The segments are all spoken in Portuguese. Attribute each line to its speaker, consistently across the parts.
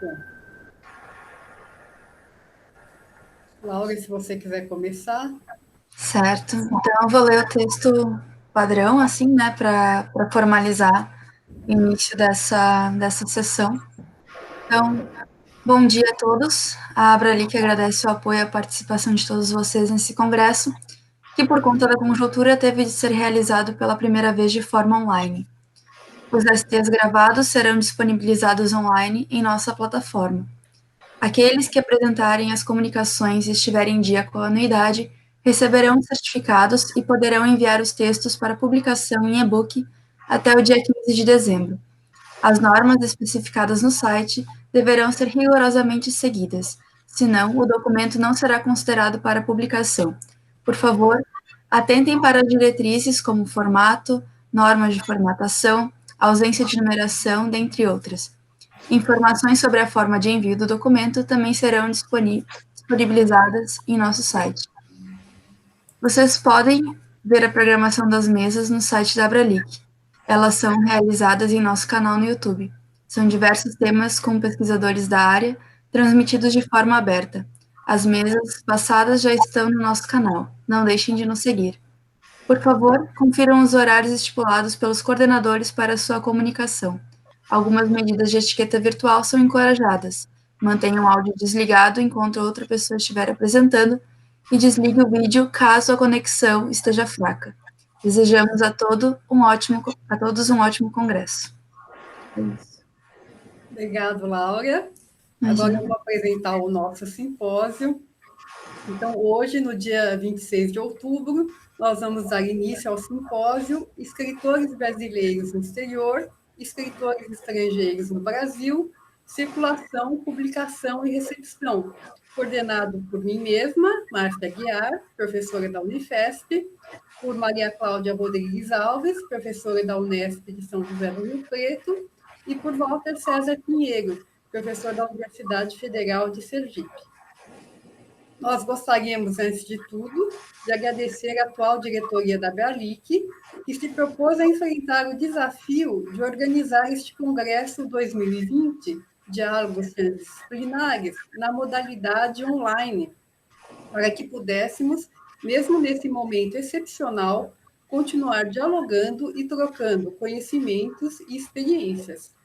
Speaker 1: Bom, Laura, se você quiser começar.
Speaker 2: Certo. Então, eu vou ler o texto padrão, assim, né, para formalizar o início dessa sessão. Então, bom dia a todos. A Abralic agradece o apoio e a participação de todos vocês nesse congresso, que, por conta da conjuntura, teve de ser realizado pela primeira vez de forma online. Os STs gravados serão disponibilizados online em nossa plataforma. Aqueles que apresentarem as comunicações e estiverem em dia com a anuidade receberão os certificados e poderão enviar os textos para publicação em e-book até o dia 15 de dezembro. As normas especificadas no site deverão ser rigorosamente seguidas, senão o documento não será considerado para publicação. Por favor, atentem para as diretrizes como formato, normas de formatação, ausência de numeração, dentre outras. Informações sobre a forma de envio do documento também serão disponibilizadas em nosso site. Vocês podem ver a programação das mesas no site da Abralic. Elas são realizadas em nosso canal no YouTube. São diversos temas com pesquisadores da área, transmitidos de forma aberta. As mesas passadas já estão no nosso canal. Não deixem de nos seguir. Por favor, confiram os horários estipulados pelos coordenadores para sua comunicação. Algumas medidas de etiqueta virtual são encorajadas. Mantenha o áudio desligado enquanto outra pessoa estiver apresentando e desligue o vídeo caso a conexão esteja fraca. Desejamos a todos um ótimo congresso. É isso.
Speaker 1: Obrigado, Laura. Agora
Speaker 2: Imagina.
Speaker 1: eu vou apresentar o nosso simpósio. Então, hoje, no dia 26 de outubro, nós vamos dar início ao simpósio Escritores Brasileiros no Exterior, Escritores Estrangeiros no Brasil, Circulação, Publicação e Recepção, coordenado por mim mesma, Márcia Guiar, professora da Unifesp, por Maria Cláudia Rodrigues Alves, professora da Unesp de São José do Rio Preto, e por Walter César Pinheiro, professor da Universidade Federal de Sergipe. Nós gostaríamos, antes de tudo, de agradecer a atual diretoria da Abralic, que se propôs a enfrentar o desafio de organizar este Congresso 2020, Diálogos Transdisciplinares, na modalidade online, para que pudéssemos, mesmo nesse momento excepcional, continuar dialogando e trocando conhecimentos e experiências,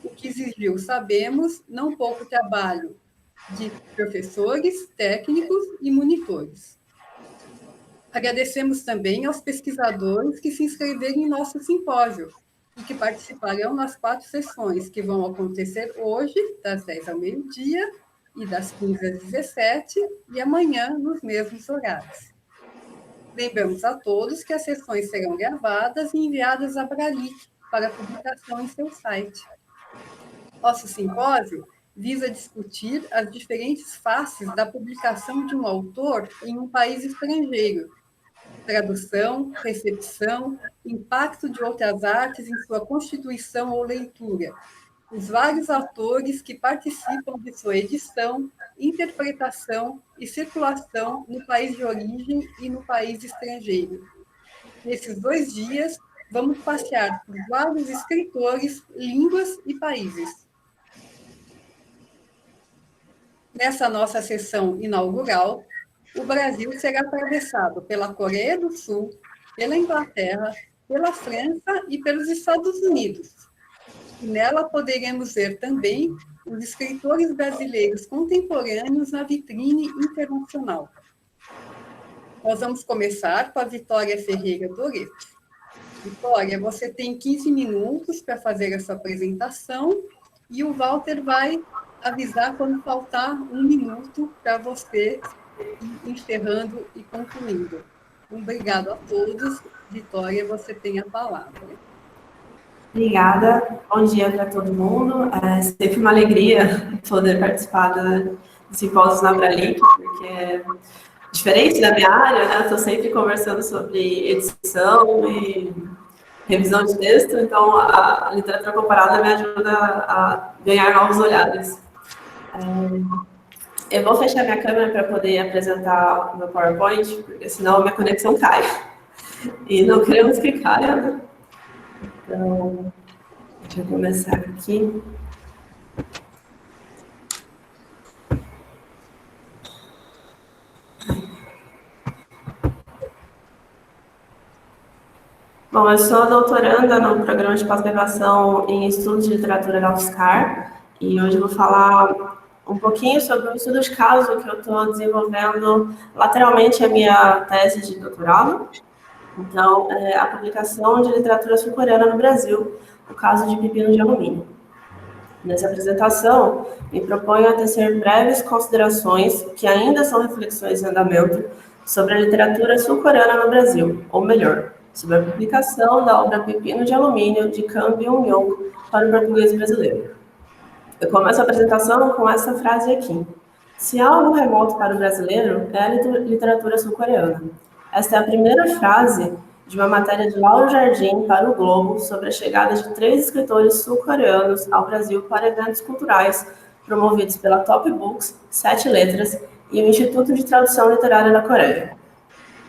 Speaker 1: o que exigiu, sabemos, não pouco trabalho de professores, técnicos e monitores. Agradecemos também aos pesquisadores que se inscreveram em nosso simpósio e que participarão nas 4 sessões, que vão acontecer hoje, das 10 ao meio-dia, e das 15 às 17, e amanhã, nos mesmos horários. Lembramos a todos que as sessões serão gravadas e enviadas à Abralic para publicação em seu site. Nosso simpósio visa discutir as diferentes faces da publicação de um autor em um país estrangeiro: tradução, recepção, impacto de outras artes em sua constituição ou leitura, os vários autores que participam de sua edição, interpretação e circulação no país de origem e no país estrangeiro. Nesses 2 dias, vamos passear por vários escritores, línguas e países. Nessa nossa sessão inaugural, o Brasil será atravessado pela Coreia do Sul, pela Inglaterra, pela França e pelos Estados Unidos. E nela poderemos ver também os escritores brasileiros contemporâneos na vitrine internacional. Nós vamos começar com a Vitória Ferreira Doreto. Vitória, você tem 15 minutos para fazer a sua apresentação e o Walter vai avisar quando faltar 1 minuto para você ir encerrando e concluindo. Obrigado a todos. Vitória, você tem a palavra.
Speaker 3: Obrigada, bom dia para todo mundo. É sempre uma alegria poder participar do simpósio na Abralic, porque é diferente da minha área, né? Estou sempre conversando sobre edição e revisão de texto, então a literatura comparada me ajuda a ganhar novos olhares. Eu vou fechar minha câmera para poder apresentar o meu PowerPoint, porque senão a minha conexão cai. E não queremos que caia, né? Então, deixa eu começar aqui. Bom, eu sou doutoranda no programa de pós-graduação em estudos de literatura da UFSCar e hoje eu vou falar um pouquinho sobre um estudo de caso que eu estou desenvolvendo lateralmente a minha tese de doutorado. Então, é a publicação de literatura sul-coreana no Brasil, o caso de pepino de alumínio. Nessa apresentação, me proponho a tecer breves considerações, que ainda são reflexões em andamento, sobre a literatura sul-coreana no Brasil, ou melhor, sobre a publicação da obra Pepino de Alumínio, de Kang Byung-yong, para o português brasileiro. Eu começo a apresentação com essa frase aqui. Se há algo remoto para o brasileiro, é a literatura sul-coreana. Esta é a primeira frase de uma matéria de Lauro Jardim para o Globo sobre a chegada de 3 escritores sul-coreanos ao Brasil para eventos culturais promovidos pela Top Books, 7 Letras e o Instituto de Tradução Literária da Coreia.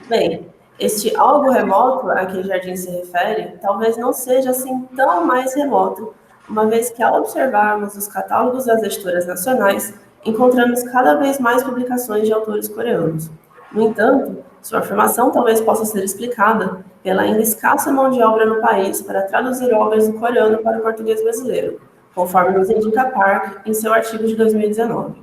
Speaker 3: Bem, este algo remoto a que Jardim se refere talvez não seja assim tão mais remoto, uma vez que ao observarmos os catálogos das editoras nacionais, encontramos cada vez mais publicações de autores coreanos. No entanto, sua afirmação talvez possa ser explicada pela ainda escassa mão de obra no país para traduzir obras do coreano para o português brasileiro, conforme nos indica Park em seu artigo de 2019.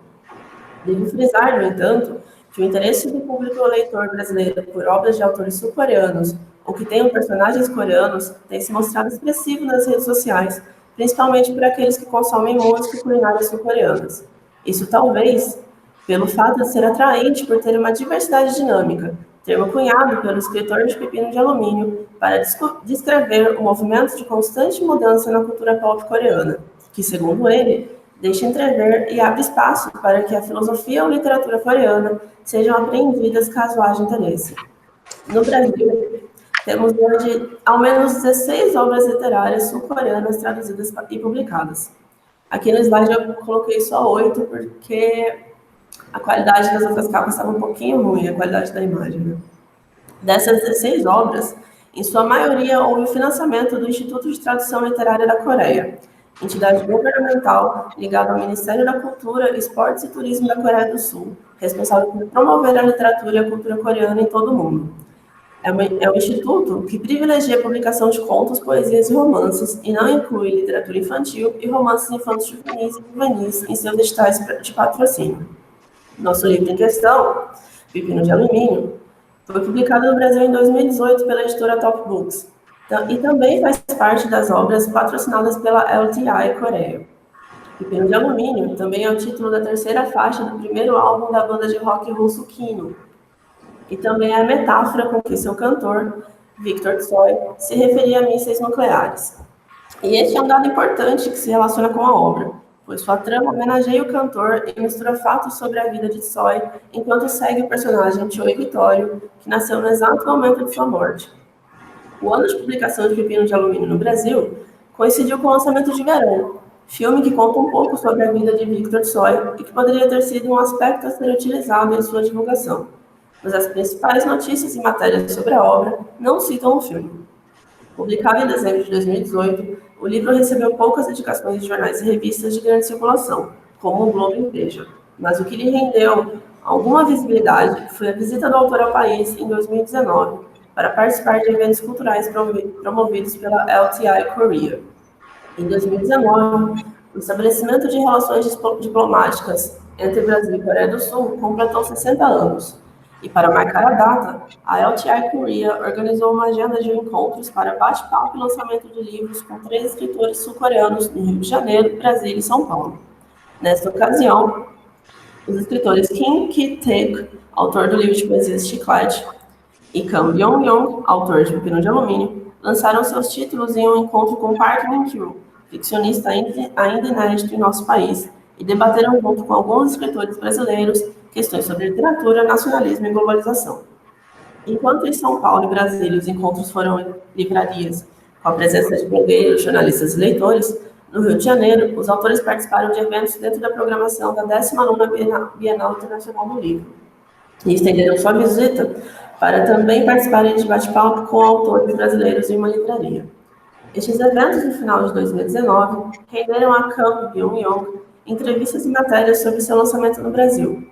Speaker 3: Devo frisar, no entanto, que o interesse do público leitor brasileiro por obras de autores sul-coreanos ou que tenham personagens coreanos tem se mostrado expressivo nas redes sociais, principalmente por aqueles que consomem música e culinárias sul-coreanas. Isso talvez pelo fato de ser atraente por ter uma diversidade dinâmica, termo cunhado pelo escritor de Pepino de Alumínio para descrever o movimento de constante mudança na cultura pop coreana, que, segundo ele, deixa entrever e abre espaço para que a filosofia ou literatura coreana sejam apreendidas caso haja interesse. No Brasil, temos hoje ao menos 16 obras literárias sul-coreanas traduzidas e publicadas. Aqui no slide eu coloquei só 8, porque a qualidade das outras capas estava um pouquinho ruim, a qualidade da imagem, né? Dessas 16 obras, em sua maioria houve o financiamento do Instituto de Tradução Literária da Coreia, entidade governamental ligada ao Ministério da Cultura, Esportes e Turismo da Coreia do Sul, responsável por promover a literatura e a cultura coreana em todo o mundo. É um instituto que privilegia a publicação de contos, poesias e romances e não inclui literatura infantil e romances infantis juvenis em seus editais de patrocínio. Nosso livro em questão, Pepino de Alumínio, foi publicado no Brasil em 2018 pela editora Top Books e também faz parte das obras patrocinadas pela LTI Coreia. Pepino de Alumínio também é o título da 3ª faixa do primeiro álbum da banda de rock russo Kino, e também é a metáfora com que seu cantor, Viktor Tsoi, se referia a mísseis nucleares. E este é um dado importante que se relaciona com a obra, pois sua trama homenageia o cantor e mistura fatos sobre a vida de Tsoi, enquanto segue o personagem Choi Vitório, que nasceu no exato momento de sua morte. O ano de publicação de Pepino de Alumínio no Brasil coincidiu com o lançamento de Verão, filme que conta um pouco sobre a vida de Viktor Tsoi e que poderia ter sido um aspecto a ser utilizado em sua divulgação. Mas as principais notícias e matérias sobre a obra não citam o filme. Publicado em dezembro de 2018, o livro recebeu poucas indicações de jornais e revistas de grande circulação, como o Globo e o Veja, mas o que lhe rendeu alguma visibilidade foi a visita do autor ao país em 2019 para participar de eventos culturais promovidos pela LTI Korea. Em 2019, o estabelecimento de relações diplomáticas entre Brasil e Coreia do Sul completou 60 anos. E para marcar a data, a LTI Korea organizou uma agenda de encontros para bate-papo e lançamento de livros com 3 escritores sul-coreanos no Rio de Janeiro, Brasília e São Paulo. Nesta ocasião, os escritores Kim Ki-taek, autor do livro de poesias Chiclete, e Kang Byung-yong, autor de Pepino de Alumínio, lançaram seus títulos em um encontro com Park Min-kyu, ficcionista ainda inédito em nosso país, e debateram junto com alguns escritores brasileiros questões sobre literatura, nacionalismo e globalização. Enquanto em São Paulo e Brasília os encontros foram em livrarias, com a presença de blogueiros, jornalistas e leitores, no Rio de Janeiro, os autores participaram de eventos dentro da programação da 19ª Bienal Internacional do Livro, e estenderam sua visita para também participarem de bate-papo com autores brasileiros em uma livraria. Estes eventos, no final de 2019, renderam a Kang Byung-yong entrevistas e matérias sobre seu lançamento no Brasil.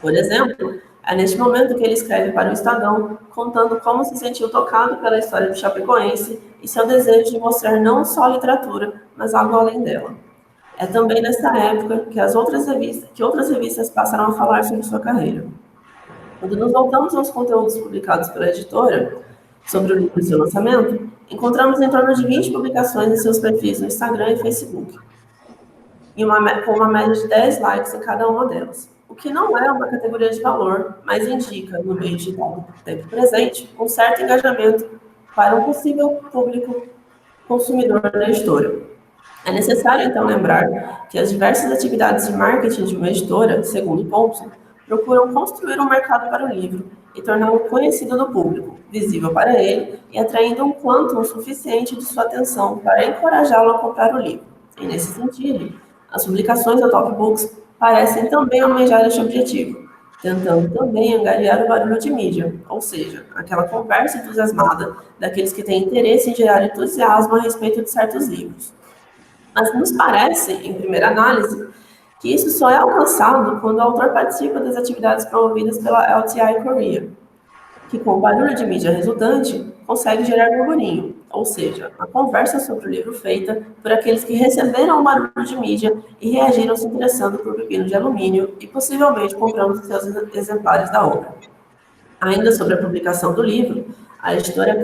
Speaker 3: Por exemplo, É neste momento que ele escreve para o Estadão, contando como se sentiu tocado pela história do Chapecoense e seu desejo de mostrar não só a literatura, mas algo além dela. É também nessa época que outras revistas passaram a falar sobre sua carreira. Quando nos voltamos aos conteúdos publicados pela editora sobre o livro e seu lançamento, encontramos em torno de 20 publicações em seus perfis no Instagram e Facebook, com uma média de 10 likes em cada uma delas, o que não é uma categoria de valor, mas indica, no meio digital do tempo presente, um certo engajamento para um possível público consumidor da editora. É necessário, então, lembrar que as diversas atividades de marketing de uma editora, segundo Thompson, procuram construir um mercado para o livro e torná-lo conhecido do público, visível para ele e atraindo um quantum suficiente de sua atenção para encorajá-lo a comprar o livro. E, nesse sentido, as publicações da Top Books parecem também almejar este objetivo, tentando também angariar o barulho de mídia, ou seja, aquela conversa entusiasmada daqueles que têm interesse em gerar entusiasmo a respeito de certos livros. Mas nos parece, em primeira análise, que isso só é alcançado quando o autor participa das atividades promovidas pela LTI Korea, que com o barulho de mídia resultante, consegue gerar burburinho, ou seja, a conversa sobre o livro feita por aqueles que receberam o barulho de mídia e reagiram se interessando por Pepino de Alumínio e possivelmente comprando seus exemplares da obra. Ainda sobre a publicação do livro, a editora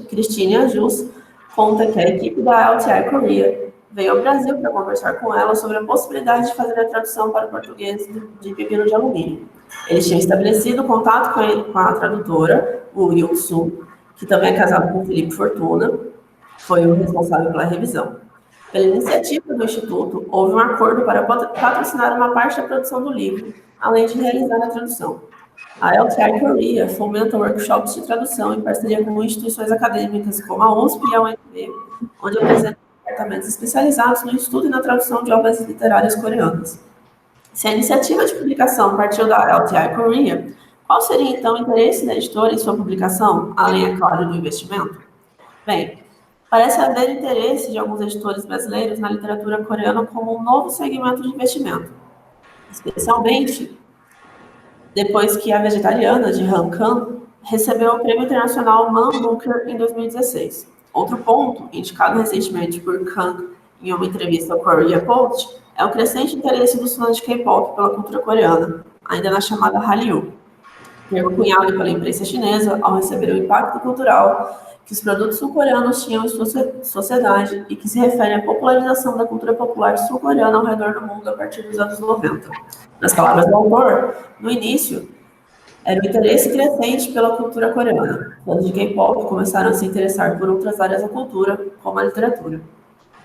Speaker 3: Christine Ajus conta que a equipe da LTI Korea veio ao Brasil para conversar com ela sobre a possibilidade de fazer a tradução para o português de Pepino de Alumínio. Eles tinham estabelecido contato com a tradutora, o Yuk-Soo, que também é casado com Felipe Fortuna, foi o responsável pela revisão. Pela iniciativa do Instituto, houve um acordo para patrocinar uma parte da produção do livro, além de realizar a tradução. A LTI Korea fomenta workshops de tradução em parceria com instituições acadêmicas como a USP e a UNB, onde apresenta departamentos especializados no estudo e na tradução de obras literárias coreanas. Se a iniciativa de publicação partiu da LTI Korea, qual seria então o interesse da editora em sua publicação, além, é claro, do investimento? Bem, parece haver interesse de alguns editores brasileiros na literatura coreana como um novo segmento de investimento, especialmente depois que a Vegetariana, de Han Kang, recebeu o Prêmio Internacional Man Booker em 2016. Outro ponto, indicado recentemente por Kang em uma entrevista ao Korea Post, é o crescente interesse dos fãs de K-pop pela cultura coreana, ainda na chamada Hallyu, termo cunhado pela imprensa chinesa ao receber o impacto cultural que os produtos sul-coreanos tinham em sua sociedade e que se refere à popularização da cultura popular sul-coreana ao redor do mundo a partir dos anos 90. Nas palavras do autor, no início, era o interesse crescente pela cultura coreana. Fãs de K-pop começaram a se interessar por outras áreas da cultura, como a literatura.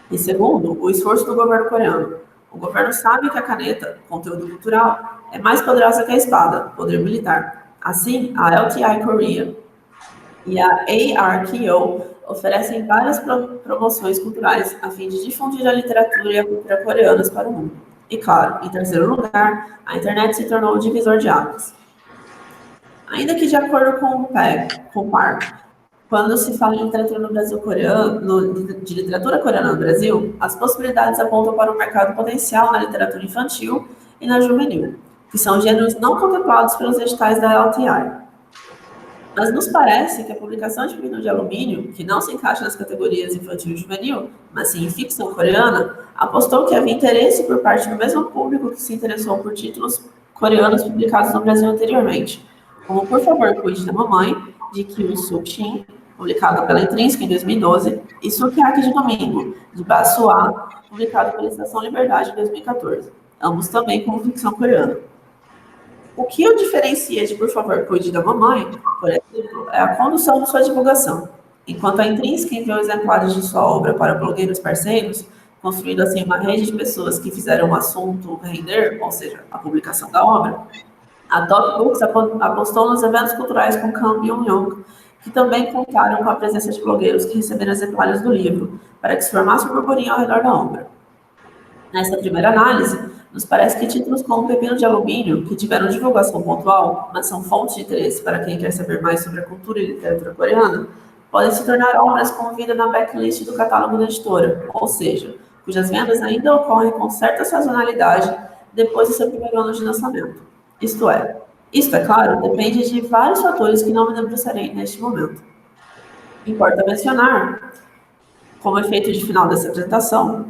Speaker 3: E segundo, o esforço do governo coreano. O governo sabe que a caneta, conteúdo cultural, é mais poderosa que a espada, poder militar. Assim, a LTI Korea e a ARKO oferecem várias promoções culturais a fim de difundir a literatura e a cultura coreanas para o mundo. E claro, em terceiro lugar, a internet se tornou o divisor de águas. Ainda que de acordo com o PAR, quando se fala de literatura no Brasil de literatura coreana no Brasil, as possibilidades apontam para um mercado potencial na literatura infantil e na juvenil, que são gêneros não contemplados pelos editais da LTI. Mas nos parece que a publicação de Pepino de Alumínio, que não se encaixa nas categorias infantil e juvenil, mas sim em ficção coreana, apostou que havia interesse por parte do mesmo público que se interessou por títulos coreanos publicados no Brasil anteriormente, como Por Favor, Cuide da Mamãe, de Kim Soo-shin, publicado pela Intrínseca em 2012, e Sukiyaki de Domingo, de Ba Soo-ah, publicado pela Estação Liberdade em 2014, ambos também como ficção coreana. O que o diferencia de Por Favor, Cuide da Mamãe, por exemplo, é a condução de sua divulgação. Enquanto a Intrínseca enviou exemplares de sua obra para blogueiros parceiros, construindo assim uma rede de pessoas que fizeram o assunto render, ou seja, a publicação da obra, a Top Books apostou nos eventos culturais com Kang Byung-young, que também contaram com a presença de blogueiros que receberam exemplares do livro, para que se formasse um burburinho ao redor da obra. Nessa primeira análise, nos parece que títulos como Pepino de Alumínio, que tiveram divulgação pontual, mas são fontes de interesse para quem quer saber mais sobre a cultura e literatura coreana, podem se tornar obras com vida na backlist do catálogo da editora, ou seja, cujas vendas ainda ocorrem com certa sazonalidade depois do seu primeiro ano de lançamento. Isto é, Isto, é claro, depende de vários fatores que não me debruçarei neste momento. Importa mencionar, como efeito de final dessa apresentação,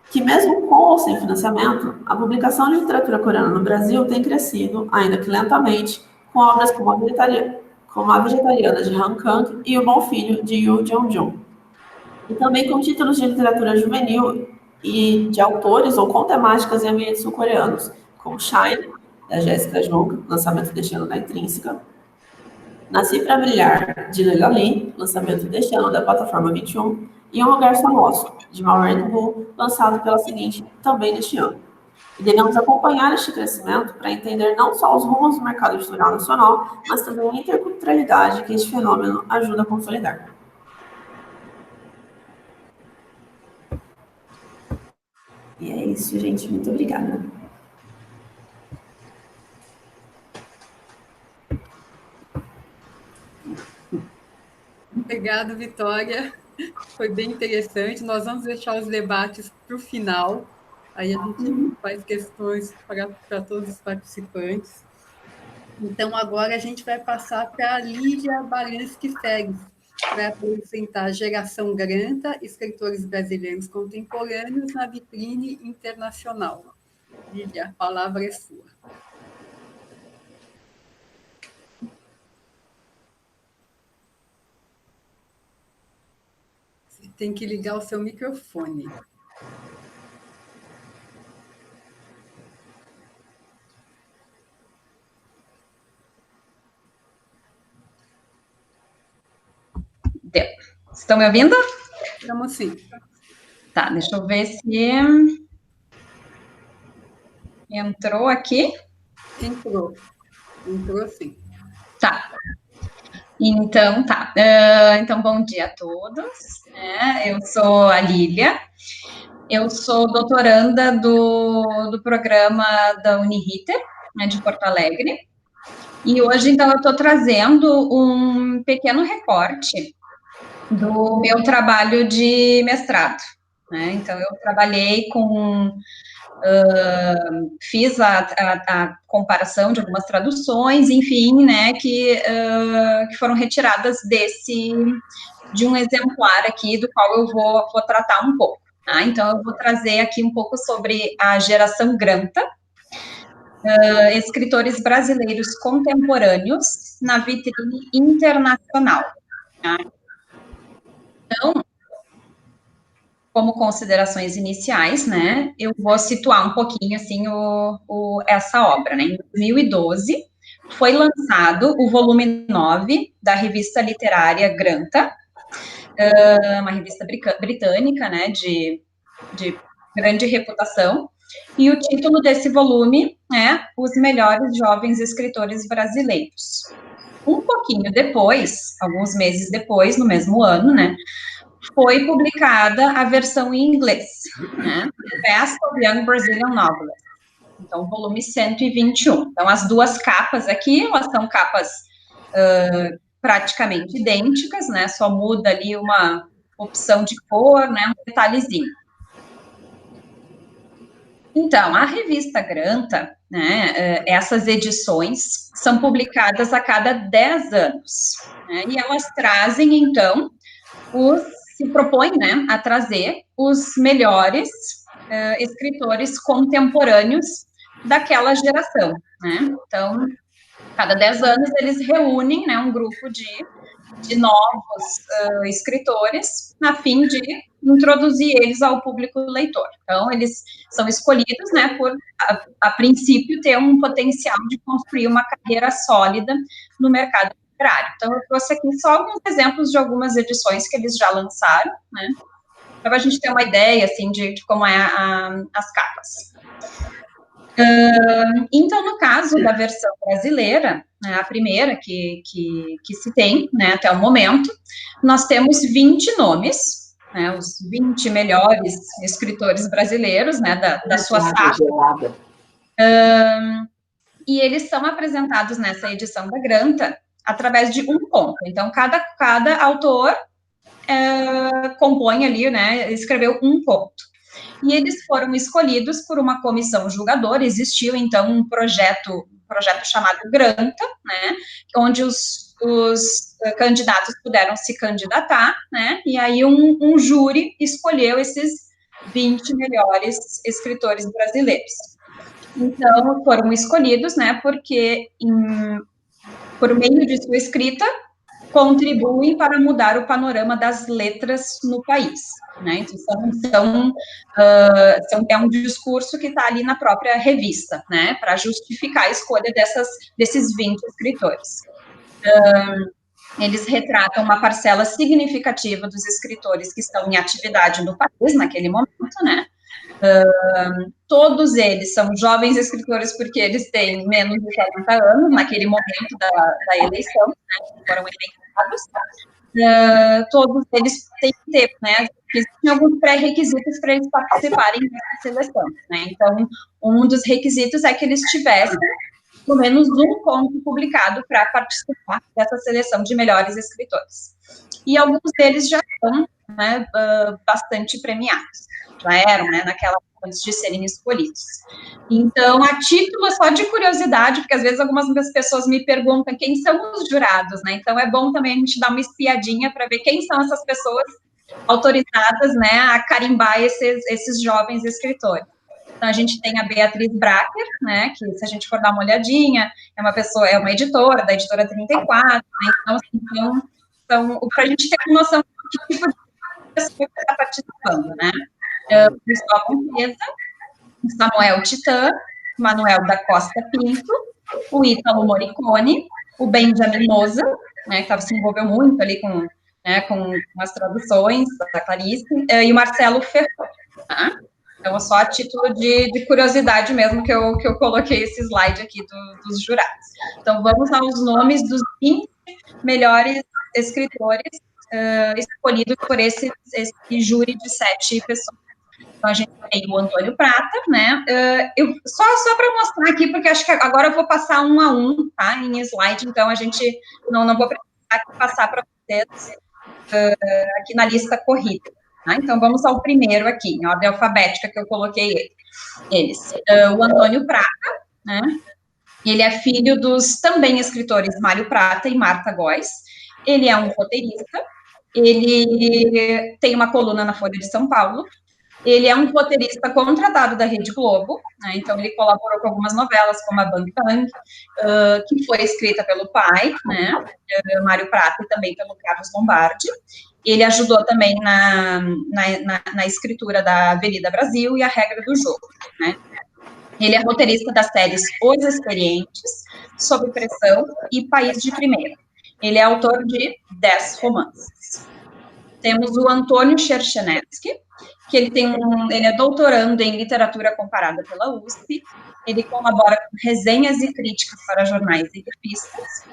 Speaker 3: que mesmo com ou sem financiamento, a publicação de literatura coreana no Brasil tem crescido, ainda que lentamente, com obras como A Vegetariana de Han Kang e O Bom Filho de Yoo Jong-jun. E também com títulos de literatura juvenil e de autores ou com temáticas em ambientes sul-coreanos, como Shine, da Jéssica Jung, lançamento deste ano da Intrínseca, Nasci para Brilhar, de Leila Lee, lançamento deste ano da Plataforma 21, e Um Lugar Só Nosso, de Maureen Bull, lançado pela Seguinte, também neste ano. E devemos acompanhar este crescimento para entender não só os rumos do mercado editorial nacional, mas também a interculturalidade que este fenômeno ajuda a consolidar. E é isso, gente. Muito obrigada.
Speaker 1: Obrigada, Vitória. Foi bem interessante. Nós vamos deixar os debates para o final. Aí a gente faz questões para todos os participantes. Então, agora a gente vai passar para a Lídia Baranski-Feres, para apresentar a Geração Granta, escritores brasileiros contemporâneos na vitrine internacional. Lídia, a palavra é sua. Você tem que ligar o seu microfone.
Speaker 4: Deu. Estão me ouvindo?
Speaker 1: Estamos sim.
Speaker 4: Tá, deixa eu ver se entrou aqui.
Speaker 1: Entrou sim.
Speaker 4: Tá. Então, tá. Então, bom dia a todos. Eu sou a Lília. Eu sou doutoranda do programa da Uniriter, de Porto Alegre. E hoje, então, eu estou trazendo um pequeno recorte do meu trabalho de mestrado, né? Então, eu trabalhei fiz a comparação de algumas traduções, enfim, né, que foram retiradas de um exemplar aqui, do qual eu vou tratar um pouco, tá? Então, eu vou trazer aqui um pouco sobre a geração Granta, escritores brasileiros contemporâneos na vitrine internacional, tá? Então, como considerações iniciais, né, eu vou situar um pouquinho, assim, essa obra, né. Em 2012, foi lançado o volume 9 da revista literária Granta, uma revista britânica, né, de grande reputação, e o título desse volume é Os Melhores Jovens Escritores Brasileiros. Um pouquinho depois, alguns meses depois, no mesmo ano, né, foi publicada a versão em inglês, né? Best of Young Brazilian Novelists. Então, volume 121. Então, as duas capas aqui, elas são capas praticamente idênticas, né? Só muda ali uma opção de cor, né? Um detalhezinho. Então, a revista Granta, né? Essas edições são publicadas a cada 10 anos, né? E elas trazem, então, se propõe, né, a trazer os melhores escritores contemporâneos daquela geração, né? Então, cada 10 anos eles reúnem, né, um grupo de novos escritores a fim de introduzir eles ao público leitor. Então, eles são escolhidos, né, por, a princípio, ter um potencial de construir uma carreira sólida no mercado literário. Então, eu trouxe aqui só alguns exemplos de algumas edições que eles já lançaram, né, para a gente ter uma ideia, assim, de como é as capas. Então, no caso da versão brasileira, né, a primeira que se tem, né, até o momento, nós temos 20 nomes, né, os 20 melhores escritores brasileiros, né, da sua safra, e eles são apresentados nessa edição da Granta através de um conto. Então, cada autor compõe ali, né, escreveu um conto. E eles foram escolhidos por uma comissão julgadora. Existiu, então, um projeto chamado Granta, né, onde os candidatos puderam se candidatar, né, e aí um júri escolheu esses 20 melhores escritores brasileiros. Então, foram escolhidos, né, porque, por meio de sua escrita, contribuem para mudar o panorama das letras no país, né? Então, é um discurso que está ali na própria revista, né? Para justificar a escolha desses 20 escritores. Eles retratam uma parcela significativa dos escritores que estão em atividade no país naquele momento, né? Todos eles são jovens escritores porque eles têm menos de 40 anos naquele momento da eleição, né, foram eleitos. Todos eles têm que ter, né, existem alguns pré-requisitos para eles participarem dessa seleção, né, então, um dos requisitos é que eles tivessem pelo menos um conto publicado para participar dessa seleção de melhores escritores. E alguns deles já são, né, bastante premiados, já eram, né, antes de serem escolhidos. Então, a título só de curiosidade, porque às vezes algumas pessoas me perguntam quem são os jurados, né, então é bom também a gente dar uma espiadinha para ver quem são essas pessoas autorizadas, né, a carimbar esses jovens escritores. Então, a gente tem a Beatriz Bracher, né, que se a gente for dar uma olhadinha, é uma editora, da editora 34, né, então para a gente ter uma noção de que tipo de pessoa que está participando, né. Cristóvão Pesa, Samuel Titã, Manuel da Costa Pinto, o Ítalo Morricone, o Benjamin Moza, né, que se envolveu muito ali com as traduções da Clarice, e o Marcelo Ferro, tá? Então, só a título de curiosidade mesmo que eu coloquei esse slide aqui dos jurados. Então, vamos aos nomes dos 20 melhores escritores escolhidos por esse júri de 7 pessoas. Então, a gente tem o Antônio Prata, né, só para mostrar aqui, porque acho que agora eu vou passar um a um, tá, em slide, então a gente não vou precisar passar para vocês aqui na lista corrida, tá? Então, vamos ao primeiro aqui, em ordem alfabética que eu coloquei eles. O Antônio Prata, né, ele é filho dos também escritores Mário Prata e Marta Góes, ele é um roteirista, ele tem uma coluna na Folha de São Paulo, ele é um roteirista contratado da Rede Globo, né, então ele colaborou com algumas novelas, como a Bang Bang, que foi escrita pelo pai, né, Mário Prata, e também pelo Carlos Lombardi. Ele ajudou também na escritura da Avenida Brasil e A Regra do Jogo, né. Ele é roteirista das séries Os Experientes, Sob Pressão e País de Primeira. Ele é autor de 10 romances. Temos o Antônio Cherchenevsky, que ele é doutorando em literatura comparada pela USP, ele colabora com resenhas e críticas para jornais e revistas,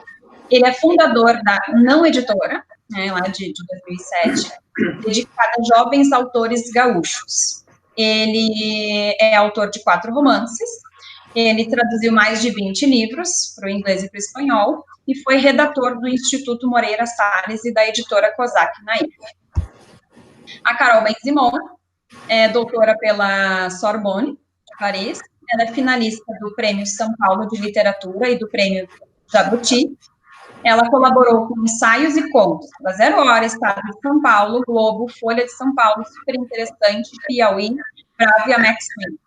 Speaker 4: ele é fundador da Não Editora, né, lá de 2007, dedicada a jovens autores gaúchos. Ele é autor de 4 romances, ele traduziu mais de 20 livros para o inglês e para o espanhol, e foi redator do Instituto Moreira Salles e da editora Cosac Naif. A Carol Benzimon é doutora pela Sorbonne, de Paris, ela é finalista do Prêmio São Paulo de Literatura e do Prêmio Jabuti. Ela colaborou com ensaios e contos da Zero Hora, Estado de São Paulo, Globo, Folha de São Paulo, Super Interessante, Piauí, Bravo e Amex Twin.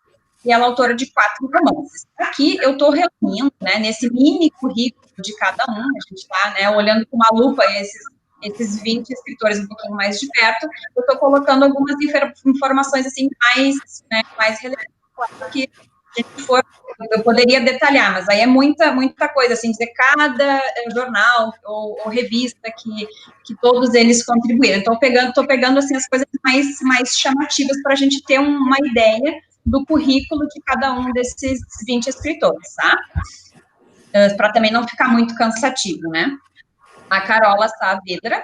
Speaker 4: E ela é autora de 4 romances. Aqui eu estou reunindo, né, nesse mini currículo de cada um, a gente está, né, olhando com uma lupa esses 20 escritores um pouquinho mais de perto, eu estou colocando algumas informações, assim, mais relevantes, que a gente eu poderia detalhar, mas aí é muita coisa, assim, dizer cada jornal ou revista que todos eles contribuíram. Estou pegando, assim, as coisas mais chamativas para a gente ter uma ideia do currículo de cada um desses 20 escritores, tá? Para também não ficar muito cansativo, né? A Carola Saavedra,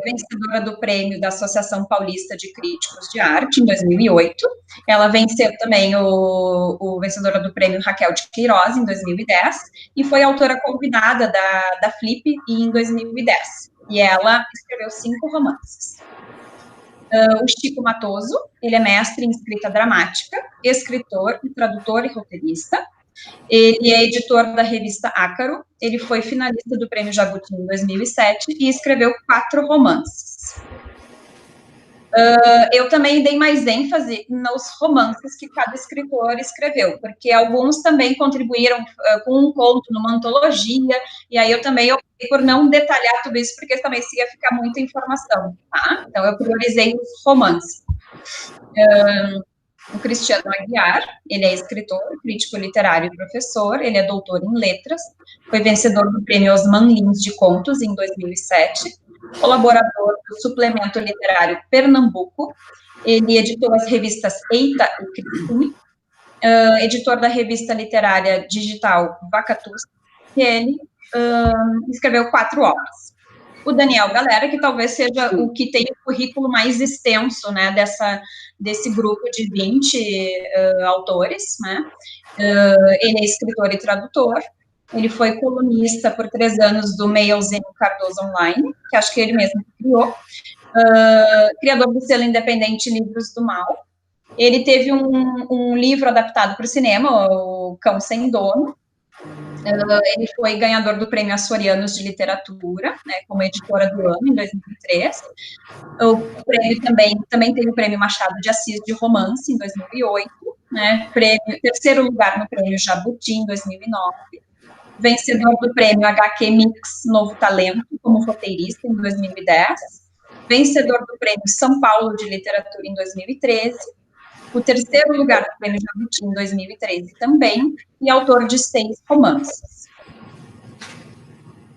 Speaker 4: vencedora do prêmio da Associação Paulista de Críticos de Arte, em 2008. Ela venceu também o vencedora do prêmio Raquel de Queiroz, em 2010, e foi autora convidada da Flip em 2010. E ela escreveu 5 romances. O Chico Matoso, ele é mestre em escrita dramática, escritor, tradutor e roteirista. Ele é editor da revista Ácaro, ele foi finalista do Prêmio Jabuti em 2007 e escreveu 4 romances. Eu também dei mais ênfase nos romances que cada escritor escreveu, porque alguns também contribuíram com um conto numa antologia, e aí eu também optei por não detalhar tudo isso, porque também ia ficar muita informação, tá? Então, eu priorizei os romances. O Cristiano Aguiar, ele é escritor, crítico literário e professor, ele é doutor em letras, foi vencedor do Prêmio Osman Lins de Contos em 2007, colaborador do Suplemento Literário Pernambuco, ele editou as revistas Eita e Cristine, editor da revista literária digital Vacatus, e ele escreveu 4 obras. O Daniel Galera, que talvez seja o que tem o currículo mais extenso, né, desse grupo de 20 autores, né, ele é escritor e tradutor, ele foi colunista por 3 anos do Mail Zeno Cardoso Online, que acho que ele mesmo criou, criador do selo independente Livros do Mal. Ele teve um livro adaptado para o cinema, o Cão Sem Dono. Ele foi ganhador do Prêmio Açorianos de Literatura, né, como editora do ano, em 2003. O prêmio também teve o Prêmio Machado de Assis de Romance, em 2008, né, terceiro lugar no Prêmio Jabuti, em 2009. Vencedor do Prêmio HQ Mix Novo Talento, como roteirista, em 2010. Vencedor do Prêmio São Paulo de Literatura, em 2013. O terceiro lugar do Prêmio Jabuti, em 2013 também, e autor de 6 romances.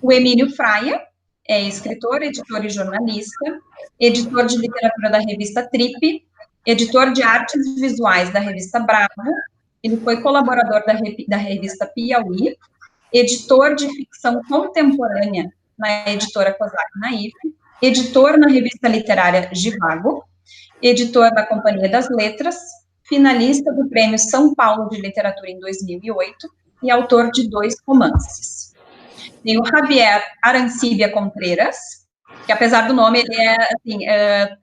Speaker 4: O Emílio Fraia é escritor, editor e jornalista, editor de literatura da revista Trip, editor de artes visuais da revista Bravo, ele foi colaborador da revista Piauí, editor de ficção contemporânea na editora Kozak Naif, editor na revista literária Givago, editor da Companhia das Letras, finalista do Prêmio São Paulo de Literatura em 2008 e autor de 2 romances. Tem o Javier Arancibia Contreras, que apesar do nome, ele é, assim,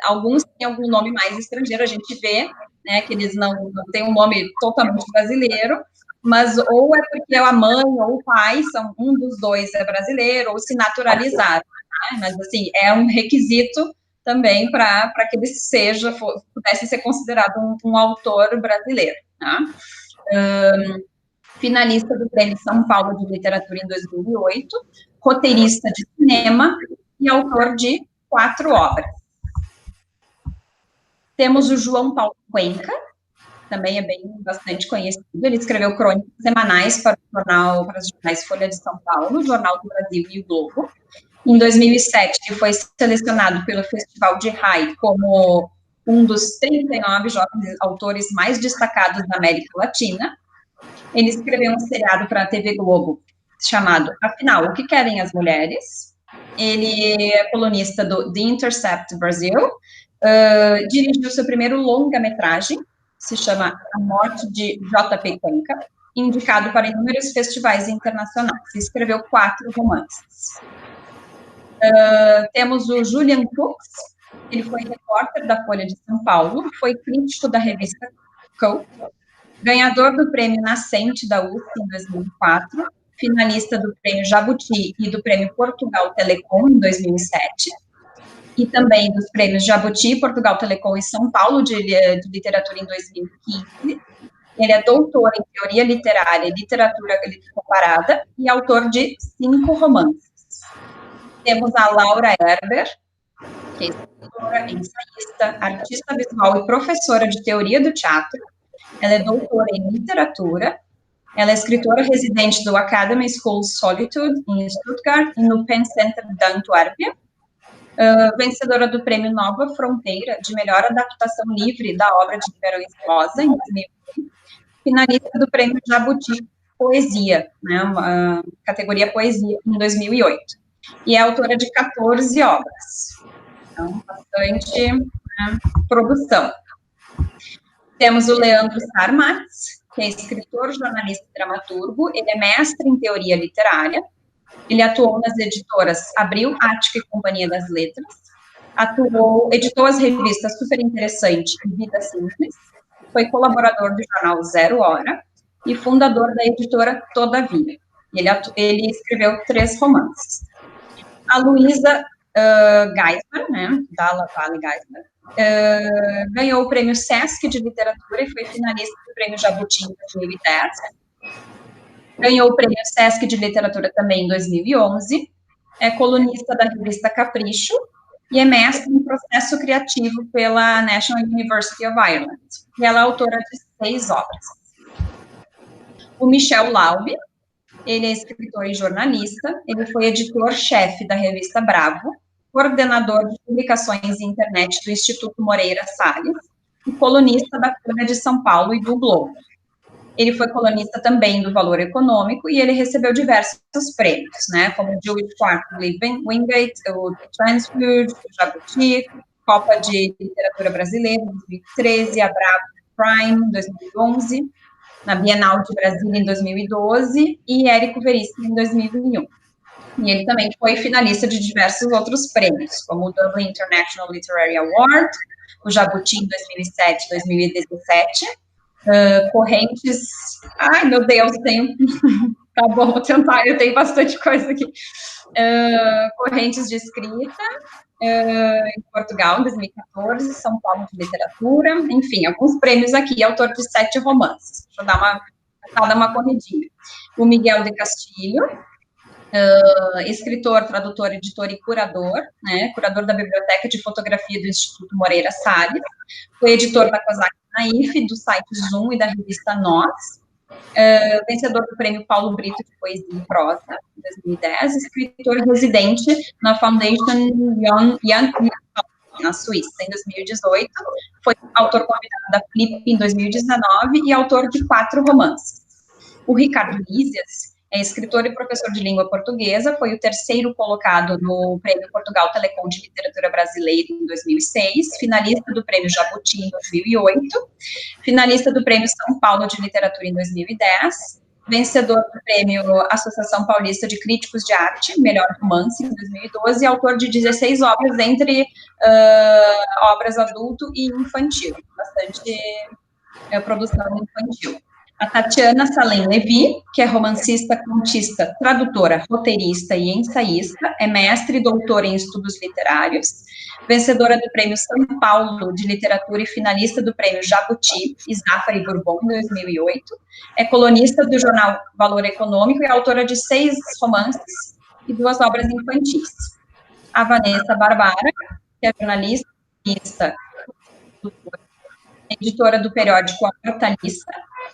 Speaker 4: alguns têm algum nome mais estrangeiro, a gente vê, né, que eles não têm um nome totalmente brasileiro, mas ou é porque a mãe ou o pai, um dos dois é brasileiro, ou se naturalizaram, né? Mas, assim, é um requisito também para que ele pudesse ser considerado um autor brasileiro, tá? Finalista do Prêmio São Paulo de Literatura em 2008, roteirista de cinema e autor de 4 obras. Temos o João Paulo Cuenca, também é bastante conhecido, ele escreveu crônicas semanais para os jornais Folha de São Paulo, Jornal do Brasil e o Globo. Em 2007, ele foi selecionado pelo Festival de Rai como um dos 39 jovens autores mais destacados da América Latina. Ele escreveu um seriado para a TV Globo chamado Afinal, o que querem as mulheres? Ele é colunista do The Intercept Brasil, dirigiu seu primeiro longa-metragem, se chama A Morte de J.P. Cuenca, indicado para inúmeros festivais internacionais. Escreveu 4 romances. Temos o Julian Cooks, ele foi repórter da Folha de São Paulo, foi crítico da revista Cult, ganhador do Prêmio Nascente da USP em 2004, finalista do Prêmio Jabuti e do Prêmio Portugal Telecom em 2007, e também dos Prêmios Jabuti, Portugal Telecom e São Paulo de Literatura em 2015. Ele é doutor em Teoria Literária e Literatura Comparada e autor de 5 romances. Temos a Laura Herber, que é escritora, ensaísta, artista visual e professora de Teoria do Teatro. Ela é doutora em Literatura. Ela é escritora residente do Academy School Solitude, em Stuttgart, e no Penn Center da Antuérpia. Vencedora do Prêmio Nova Fronteira de melhor adaptação livre da obra de Guimarães Rosa, em 2001, finalista do Prêmio Jabuti Poesia, né, categoria Poesia, em 2008, e é autora de 14 obras, então, bastante produção. Temos o Leandro Sarmatz, que é escritor, jornalista e dramaturgo, ele é mestre em teoria literária. Ele atuou nas editoras Abril, Ática e Companhia das Letras, editou as revistas Super Interessante e Vida Simples, foi colaborador do jornal Zero Hora e fundador da editora Todavia. Ele escreveu 3 romances. A Luísa Geisler, né, Dalla Valle Geisler, ganhou o prêmio Sesc de Literatura e foi finalista do prêmio Jabuti em 2010. Ganhou o prêmio Sesc de Literatura também em 2011. É colunista da revista Capricho e é mestre em processo criativo pela National University of Ireland. E ela é autora de 6 obras. O Michel Laube, ele é escritor e jornalista, ele foi editor-chefe da revista Bravo, coordenador de publicações em internet do Instituto Moreira Salles e colunista da Folha de São Paulo e do Globo. Ele foi colunista também do Valor Econômico e ele recebeu diversos prêmios, né, como o Jewish Quarterly Wingate, o Transfood, o Jabuti, Copa de Literatura Brasileira, em 2013, a Bravo Prime, em 2011, na Bienal de Brasília, em 2012, e Érico Veríssimo, em 2001. E ele também foi finalista de diversos outros prêmios, como o Dublin International Literary Award, o Jabuti em 2007 e 2017, Correntes, ai meu Deus, tenho, tá bom, vou tentar, eu tenho bastante coisa aqui, Correntes de Escrita, em Portugal, em 2014, São Paulo de Literatura, enfim, alguns prêmios aqui, autor de 7 romances, deixa eu dar uma corridinha. O Miguel de Castilho, escritor, tradutor, editor e curador, né, curador da Biblioteca de Fotografia do Instituto Moreira Salles, foi editor da COSAC Naif, do site Zoom e da revista Nós, vencedor do prêmio Paulo Brito de Poesia e Prosa, em 2010, escritor residente na Foundation Jan na Suíça, em 2018, foi autor convidado da Flip em 2019 e autor de 4 romances. O Ricardo Lízias é escritor e professor de língua portuguesa, foi o 3º colocado no Prêmio Portugal Telecom de Literatura Brasileira em 2006, finalista do Prêmio Jabuti em 2008, finalista do Prêmio São Paulo de Literatura em 2010, vencedor do Prêmio Associação Paulista de Críticos de Arte, Melhor Romance, em 2012, e autor de 16 obras, entre obras adulto e infantil, bastante produção infantil. A Tatiana Salem Levi, que é romancista, contista, tradutora, roteirista e ensaísta, é mestre e doutora em estudos literários, vencedora do Prêmio São Paulo de Literatura e finalista do Prêmio Jabuti, Zafari Bourbon, em 2008, é colunista do jornal Valor Econômico e autora de 6 romances e 2 obras infantis. A Vanessa Barbara, que é jornalista, editora do periódico A Hortaliça,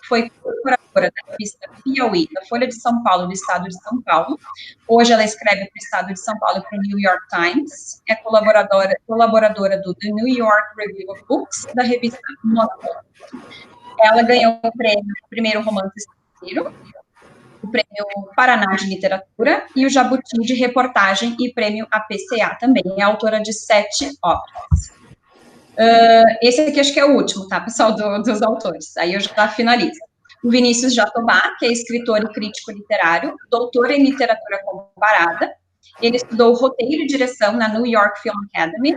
Speaker 4: foi colaboradora da revista Piauí, da Folha de São Paulo, do Estado de São Paulo. Hoje ela escreve para o Estado de São Paulo e para o New York Times. É colaboradora do The New York Review of Books, da revista Nota. Ela ganhou o prêmio Primeiro Romance Estrangeiro, o prêmio Paraná de Literatura e o Jabuti de Reportagem e prêmio APCA também. É autora de 7 obras. Esse aqui acho que é o último, tá, pessoal, dos autores, aí eu já finalizo. O Vinícius Jatobá, que é escritor e crítico literário, doutor em literatura comparada, ele estudou roteiro e direção na New York Film Academy,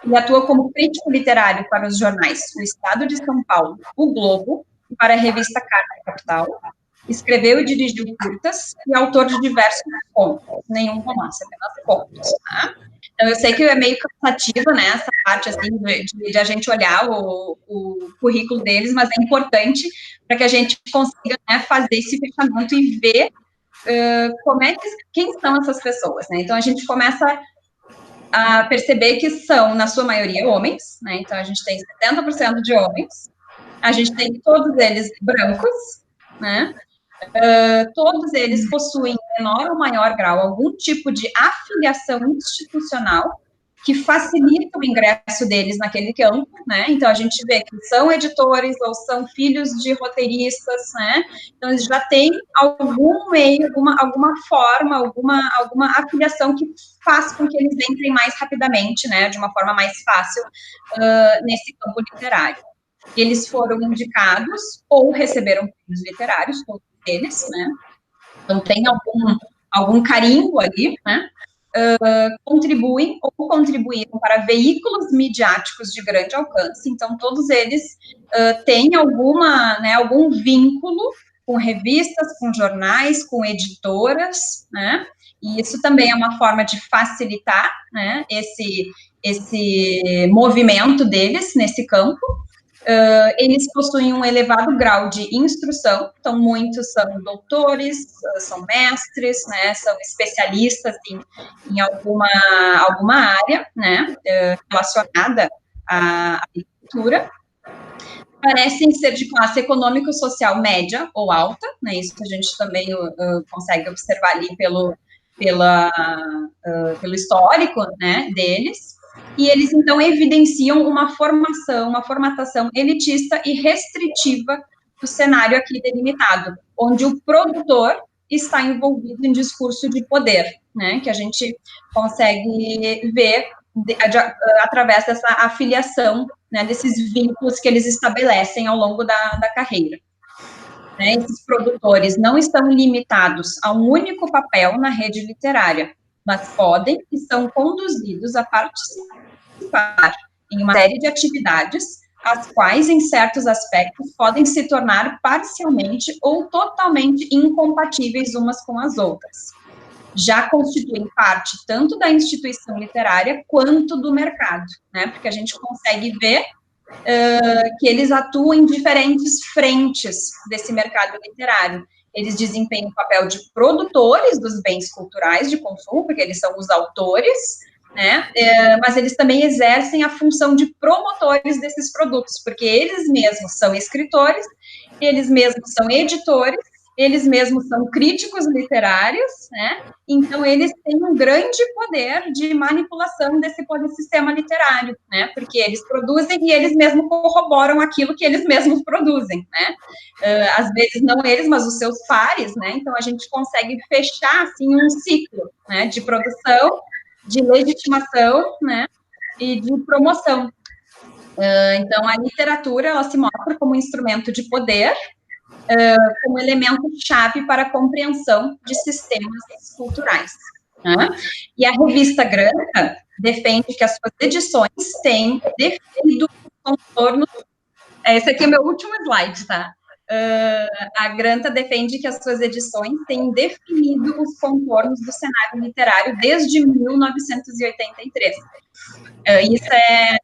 Speaker 4: e atua como crítico literário para os jornais O Estado de São Paulo, O Globo, e para a revista Carta Capital, escreveu e dirigiu curtas, e autor de diversos contos, nenhum romance, apenas contos, tá? Então, eu sei que é meio cansativo, né, essa parte, assim, de a gente olhar o currículo deles, mas é importante para que a gente consiga, né, fazer esse fechamento e ver quem são essas pessoas, né? Então, a gente começa a perceber que são, na sua maioria, homens, né? Então, a gente tem 70% de homens, a gente tem todos eles brancos, né? Todos eles possuem, em menor ou maior grau, algum tipo de afiliação institucional que facilita o ingresso deles naquele campo, né? Então, a gente vê que são editores ou são filhos de roteiristas, né? Então, eles já têm algum meio, alguma forma, alguma afiliação que faz com que eles entrem mais rapidamente, né? De uma forma mais fácil nesse campo literário. Eles foram indicados ou receberam prêmios literários, todos eles, né? Então, tem algum carimbo ali, né? contribuem ou contribuíram para veículos midiáticos de grande alcance, então todos eles têm algum vínculo com revistas, com jornais, com editoras, né, e isso também é uma forma de facilitar, né, esse movimento deles nesse campo. Eles possuem um elevado grau de instrução, então muitos são doutores, são mestres, né, são especialistas em alguma área, né, relacionada à agricultura. Parecem ser de classe econômico-social média ou alta, né, isso a gente também consegue observar ali pelo histórico, né, deles. E eles, então, evidenciam uma formatação elitista e restritiva do cenário aqui delimitado, onde o produtor está envolvido em discurso de poder, né, que a gente consegue ver através dessa afiliação, né, desses vínculos que eles estabelecem ao longo da carreira. Né, esses produtores não estão limitados a um único papel na rede literária, mas podem e são conduzidos a participar em uma série de atividades, as quais, em certos aspectos, podem se tornar parcialmente ou totalmente incompatíveis umas com as outras. Já constituem parte tanto da instituição literária quanto do mercado, né? Porque a gente consegue ver que eles atuam em diferentes frentes desse mercado literário. Eles desempenham o papel de produtores dos bens culturais de consumo, porque eles são os autores, né? Mas eles também exercem a função de promotores desses produtos, porque eles mesmos são escritores, eles mesmos são editores, eles mesmos são críticos literários, né? Então, eles têm um grande poder de manipulação desse polissistema literário, né? Porque eles produzem e eles mesmos corroboram aquilo que eles mesmos produzem, né? Às vezes não eles, mas os seus pares, né? Então, a gente consegue fechar, assim, um ciclo, né? De produção, de legitimação, né? E de promoção. Então, a literatura, ela se mostra como instrumento de poder, como elemento-chave para a compreensão de sistemas culturais. Né? E a revista Granta defende que as suas edições têm definido contornos. Esse aqui é o meu último slide, tá? A Granta defende que as suas edições têm definido os contornos do cenário literário desde 1983. Isso é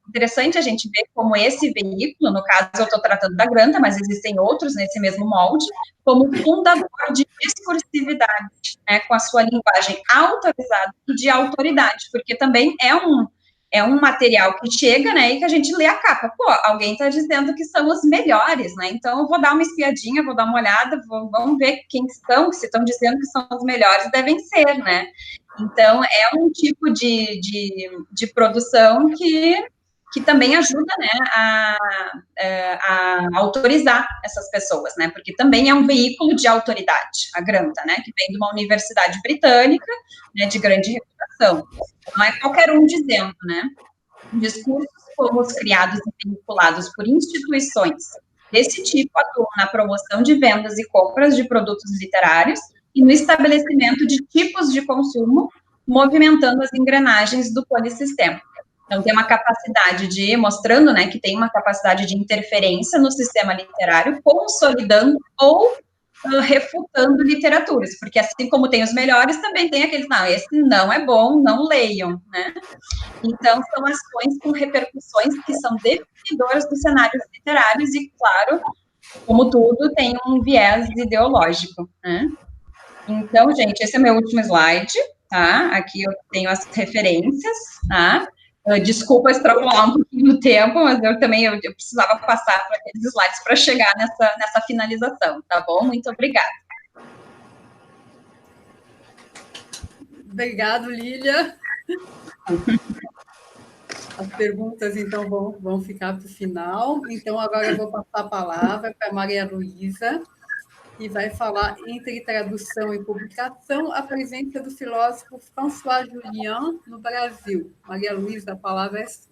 Speaker 4: interessante a gente ver como esse veículo, no caso eu estou tratando da Granta, mas existem outros nesse mesmo molde, como fundador de discursividade, né, com a sua linguagem autorizada e de autoridade, porque também é um material que chega, né, e que a gente lê a capa. Pô, alguém está dizendo que são os melhores, né, então eu vou dar uma espiadinha, vou dar uma olhada, vamos ver quem são, se estão dizendo que são os melhores, devem ser, né. Então, é um tipo de produção que também ajuda, né, a autorizar essas pessoas, né, porque também é um veículo de autoridade, a Granta, né, que vem de uma universidade britânica, né, de grande reputação. Não é qualquer um dizendo, né, discursos como os criados e vinculados por instituições desse tipo atuam na promoção de vendas e compras de produtos literários e no estabelecimento de tipos de consumo, movimentando as engrenagens do polissistema. Então, tem uma capacidade de, mostrando, né, que tem uma capacidade de interferência no sistema literário, consolidando ou refutando literaturas, porque assim como tem os melhores, também tem aqueles, não, esse não é bom, não leiam, né? Então, são ações com repercussões que são definidoras dos cenários literários e, claro, como tudo, tem um viés ideológico, né? Então, gente, esse é o meu último slide, tá? Aqui eu tenho as referências, tá? Desculpa extrapolar um pouquinho no tempo, mas eu precisava passar por aqueles slides para chegar nessa finalização, tá bom? Muito obrigada.
Speaker 1: Obrigado, Lília. As perguntas, então, vão ficar para o final. Então, agora eu vou passar a palavra para a Maria Luísa, que vai falar entre tradução e publicação, a presença do filósofo François Julian no Brasil. Maria Luísa, a palavra é sua.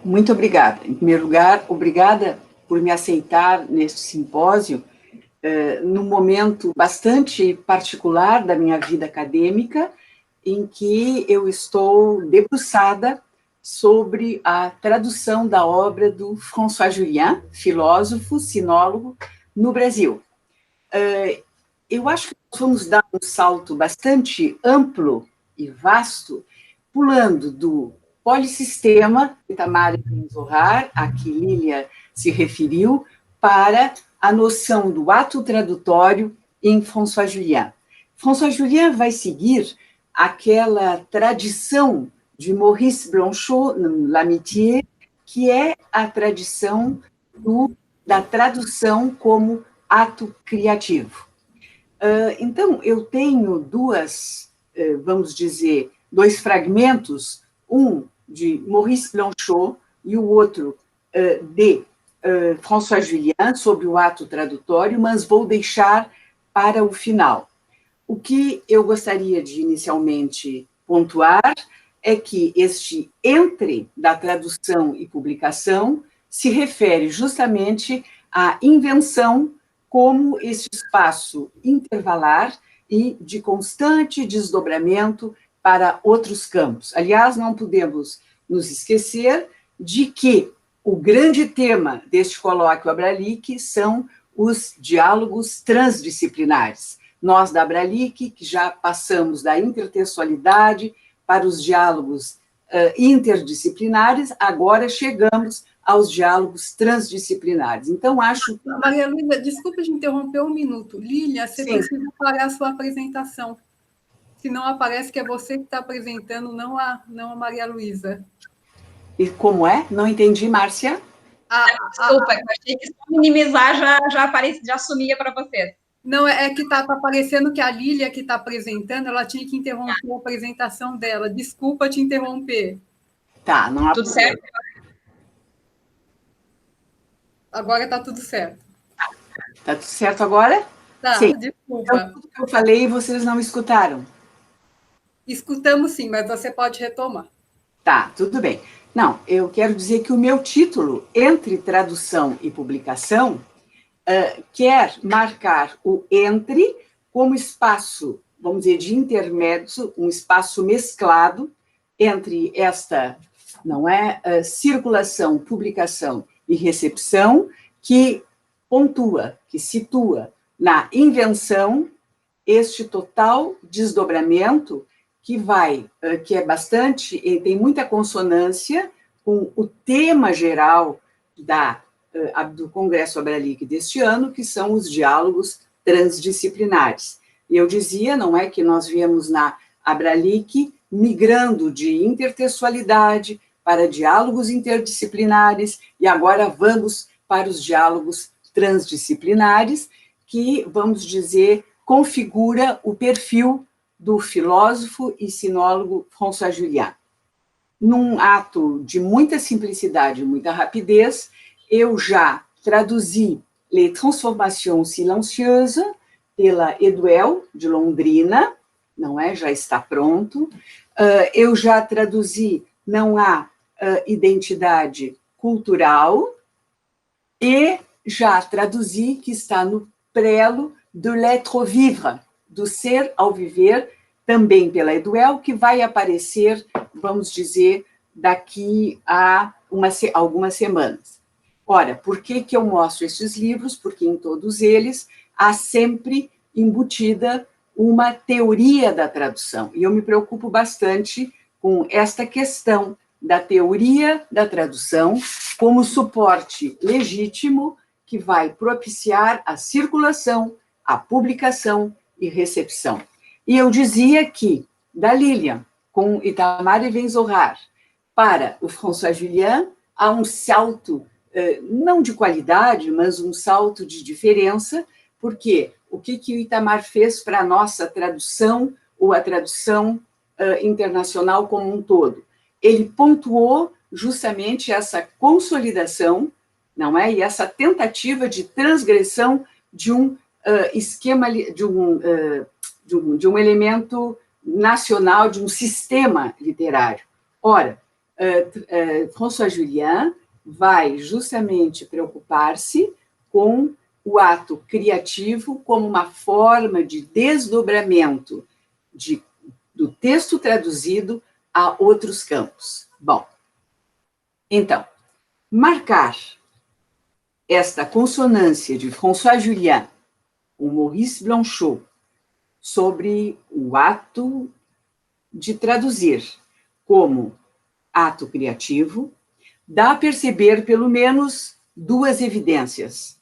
Speaker 5: Muito obrigada. Em primeiro lugar, obrigada por me aceitar neste simpósio, num momento bastante particular da minha vida acadêmica, em que eu estou debruçada sobre a tradução da obra do François Julien, filósofo, sinólogo, no Brasil. Eu acho que nós vamos dar um salto bastante amplo e vasto, pulando do polissistema, Itamar Ben-Zohar, a que Lília se referiu, para a noção do ato tradutório em François Julien. François Julien vai seguir aquela tradição de Maurice Blanchot, L'Amitié, que é a tradição da tradução como ato criativo. Então, eu tenho vamos dizer, dois fragmentos, um de Maurice Blanchot e o outro de François Julien, sobre o ato tradutório, mas vou deixar para o final. O que eu gostaria de inicialmente pontuar é que este entre da tradução e publicação se refere justamente à invenção como este espaço intervalar e de constante desdobramento para outros campos. Aliás, não podemos nos esquecer de que o grande tema deste colóquio Abralic são os diálogos transdisciplinares. Nós, da Abralic, que já passamos da intertextualidade para os diálogos interdisciplinares, agora chegamos aos diálogos transdisciplinares. Então, acho...
Speaker 1: Maria Luísa, desculpa te interromper um minuto. Lília, você precisa parar a sua apresentação. Senão aparece que é você que está apresentando, não a Maria Luísa.
Speaker 5: E como é? Não entendi, Márcia.
Speaker 4: Desculpa, eu achei que só minimizar já sumia para você.
Speaker 1: Não, é que está aparecendo que a Lília que está apresentando, ela tinha que interromper a apresentação dela. Desculpa te interromper.
Speaker 5: Tá, não há
Speaker 4: tudo certo?
Speaker 1: Agora está tudo certo.
Speaker 5: Está tudo certo agora?
Speaker 1: Tá,
Speaker 5: sim.
Speaker 1: Desculpa.
Speaker 5: Então, tudo que eu falei, vocês não escutaram?
Speaker 1: Escutamos sim, mas você pode retomar.
Speaker 5: Tá, tudo bem. Não, eu quero dizer que o meu título, Entre Tradução e Publicação, quer marcar o entre como espaço, vamos dizer, de intermédio, um espaço mesclado entre esta, não é, circulação, publicação e recepção, que pontua, que situa na invenção este total desdobramento que é bastante, tem muita consonância com o tema geral do Congresso Abralic deste ano, que são os diálogos transdisciplinares. E eu dizia, não é, que nós viemos na Abralic migrando de intertextualidade para diálogos interdisciplinares, e agora vamos para os diálogos transdisciplinares, que, vamos dizer, configura o perfil do filósofo e sinólogo François Julien. Num ato de muita simplicidade e muita rapidez, eu já traduzi Les Transformations Silencieuses, pela Eduel, de Londrina, não é? Já está pronto. Eu já traduzi Não Há Identidade Cultural, e já traduzi, que está no prelo, de L'Être Vivre, do Ser ao Viver, também pela Eduel, que vai aparecer, vamos dizer, daqui a algumas semanas. Ora, por que eu mostro estes livros? Porque em todos eles há sempre embutida uma teoria da tradução, e eu me preocupo bastante com esta questão da teoria da tradução como suporte legítimo que vai propiciar a circulação, a publicação e recepção. E eu dizia que, da Lilian, com Itamar Ben-Zohar, para o François Julien, há um salto, não de qualidade, mas um salto de diferença, porque o que o Itamar fez para a nossa tradução, ou a tradução internacional como um todo? Ele pontuou justamente essa consolidação, não é? E essa tentativa de transgressão de um esquema, de um elemento nacional, de um sistema literário. Ora, François Julien vai justamente preocupar-se com o ato criativo como uma forma de desdobramento do texto traduzido a outros campos. Bom, então, marcar esta consonância de François Julien com Maurice Blanchot sobre o ato de traduzir como ato criativo, dá a perceber pelo menos duas evidências.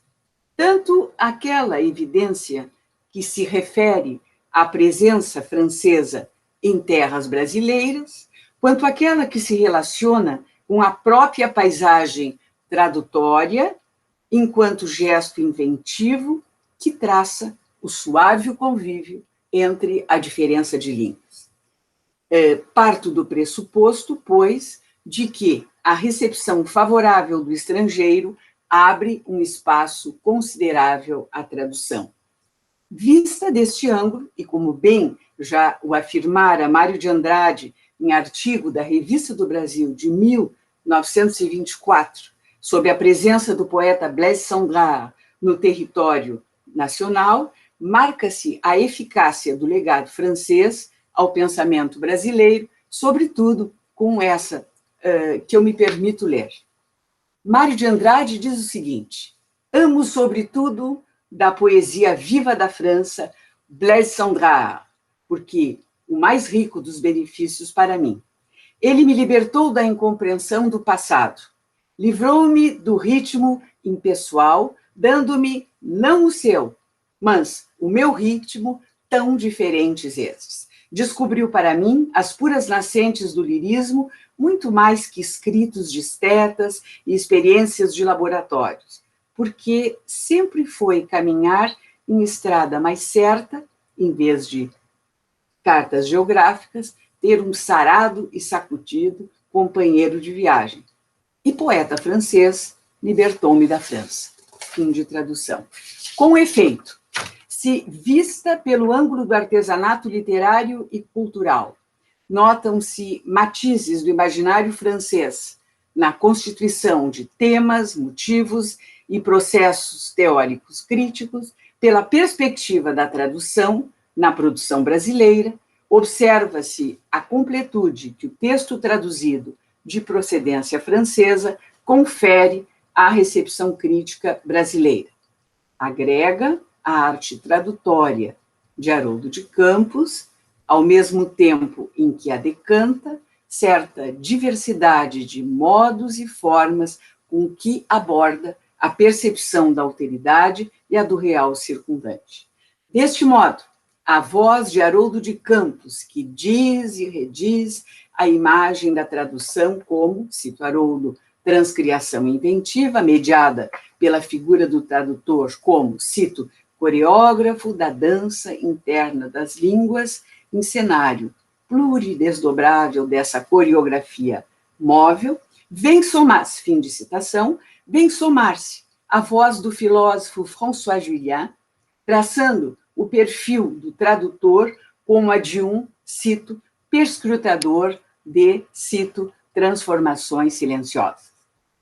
Speaker 5: Tanto aquela evidência que se refere à presença francesa em terras brasileiras, quanto aquela que se relaciona com a própria paisagem tradutória, enquanto gesto inventivo que traça o suave convívio entre a diferença de línguas. Parto do pressuposto, pois, de que a recepção favorável do estrangeiro abre um espaço considerável à tradução. Vista deste ângulo, e como bem já o afirmara Mário de Andrade em artigo da Revista do Brasil de 1924, sob a presença do poeta Blaise Cendrars no território nacional, marca-se a eficácia do legado francês ao pensamento brasileiro, sobretudo com essa que eu me permito ler. Mário de Andrade diz o seguinte: amo, sobretudo, da poesia viva da França, Blaise Cendrars, porque o mais rico dos benefícios para mim. Ele me libertou da incompreensão do passado, livrou-me do ritmo impessoal, dando-me não o seu, mas o meu ritmo, tão diferentes esses. Descobriu para mim as puras nascentes do lirismo, muito mais que escritos de estetas e experiências de laboratórios, porque sempre foi caminhar em estrada mais certa, em vez de cartas geográficas, ter um sarado e sacudido companheiro de viagem. E poeta francês, libertou-me da França. Fim de tradução. Com efeito, se vista pelo ângulo do artesanato literário e cultural, notam-se matizes do imaginário francês na constituição de temas, motivos e processos teóricos críticos, pela perspectiva da tradução na produção brasileira, observa-se a completude que o texto traduzido de procedência francesa confere à recepção crítica brasileira. Agrega a arte tradutória de Haroldo de Campos, ao mesmo tempo em que a decanta certa diversidade de modos e formas com que aborda a percepção da alteridade e a do real circundante. Deste modo, a voz de Haroldo de Campos, que diz e rediz a imagem da tradução como, cito Haroldo, transcriação inventiva, mediada pela figura do tradutor como, cito, coreógrafo da dança interna das línguas, em cenário pluridesdobrável dessa coreografia móvel, vem somar-se, fim de citação, vem somar-se a voz do filósofo François Julien, traçando o perfil do tradutor como a de um, cito, perscrutador de, cito, transformações silenciosas.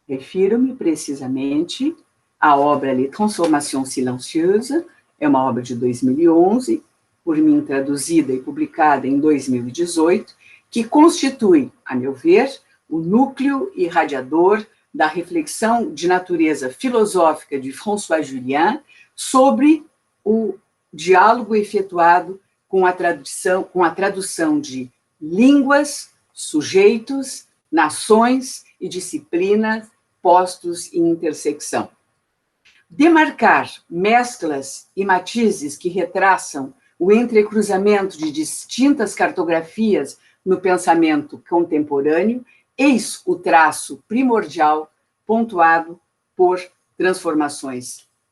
Speaker 5: Refiro-me precisamente à obra Les Transformations Silencieuses, é uma obra de 2011, por mim traduzida e publicada em 2018, que constitui, a meu ver, o núcleo irradiador da reflexão de natureza filosófica de François Julien sobre o diálogo efetuado com a tradução de línguas, sujeitos, nações e disciplinas postos em intersecção. Demarcar mesclas e matizes que retraçam o entrecruzamento de distintas cartografias no pensamento contemporâneo, eis o traço primordial pontuado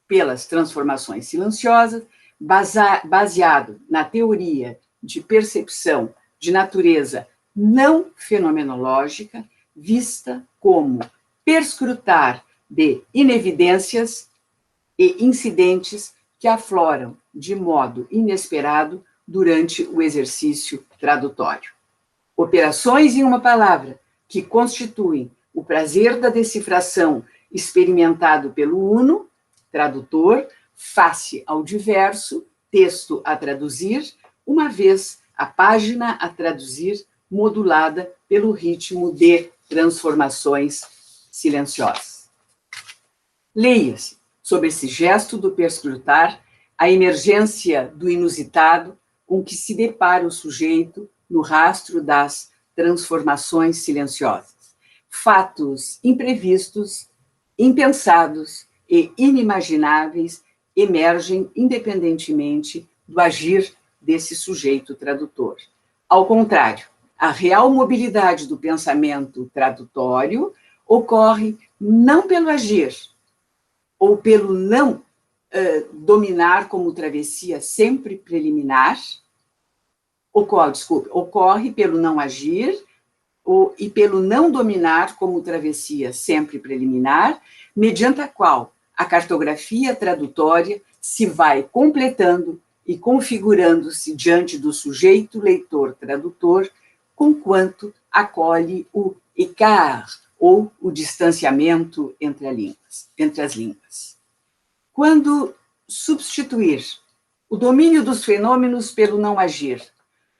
Speaker 5: pelas transformações silenciosas, baseado na teoria de percepção de natureza não fenomenológica, vista como perscrutar de inevidências e incidentes que afloram de modo inesperado durante o exercício tradutório. Operações em uma palavra que constituem o prazer da decifração experimentado pelo uno, tradutor, face ao diverso, texto a traduzir, uma vez a página a traduzir, modulada pelo ritmo de transformações silenciosas. Leia-se, sob esse gesto do perscrutar, a emergência do inusitado com que se depara o sujeito no rastro das transformações silenciosas. Fatos imprevistos, impensados e inimagináveis emergem independentemente do agir desse sujeito tradutor. Ao contrário, a real mobilidade do pensamento tradutório ocorre não pelo agir, ou pelo não dominar como travessia sempre preliminar, ocorre pelo não agir e pelo não dominar como travessia sempre preliminar, mediante a qual a cartografia tradutória se vai completando e configurando-se diante do sujeito leitor-tradutor, conquanto acolhe o écart, ou o distanciamento entre as línguas. Quando substituir o domínio dos fenômenos pelo não agir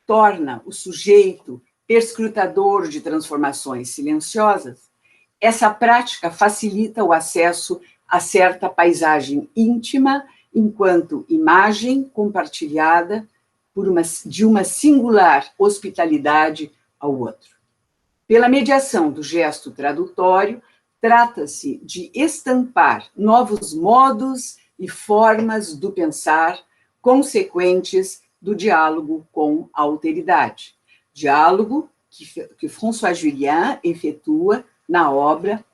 Speaker 5: torna o sujeito perscrutador de transformações silenciosas, essa prática facilita o acesso a certa paisagem íntima enquanto imagem compartilhada de uma singular hospitalidade ao outro. Pela mediação do gesto tradutório, trata-se de estampar novos modos e formas do pensar consequentes do diálogo com a alteridade. Diálogo que François Julien efetua na obra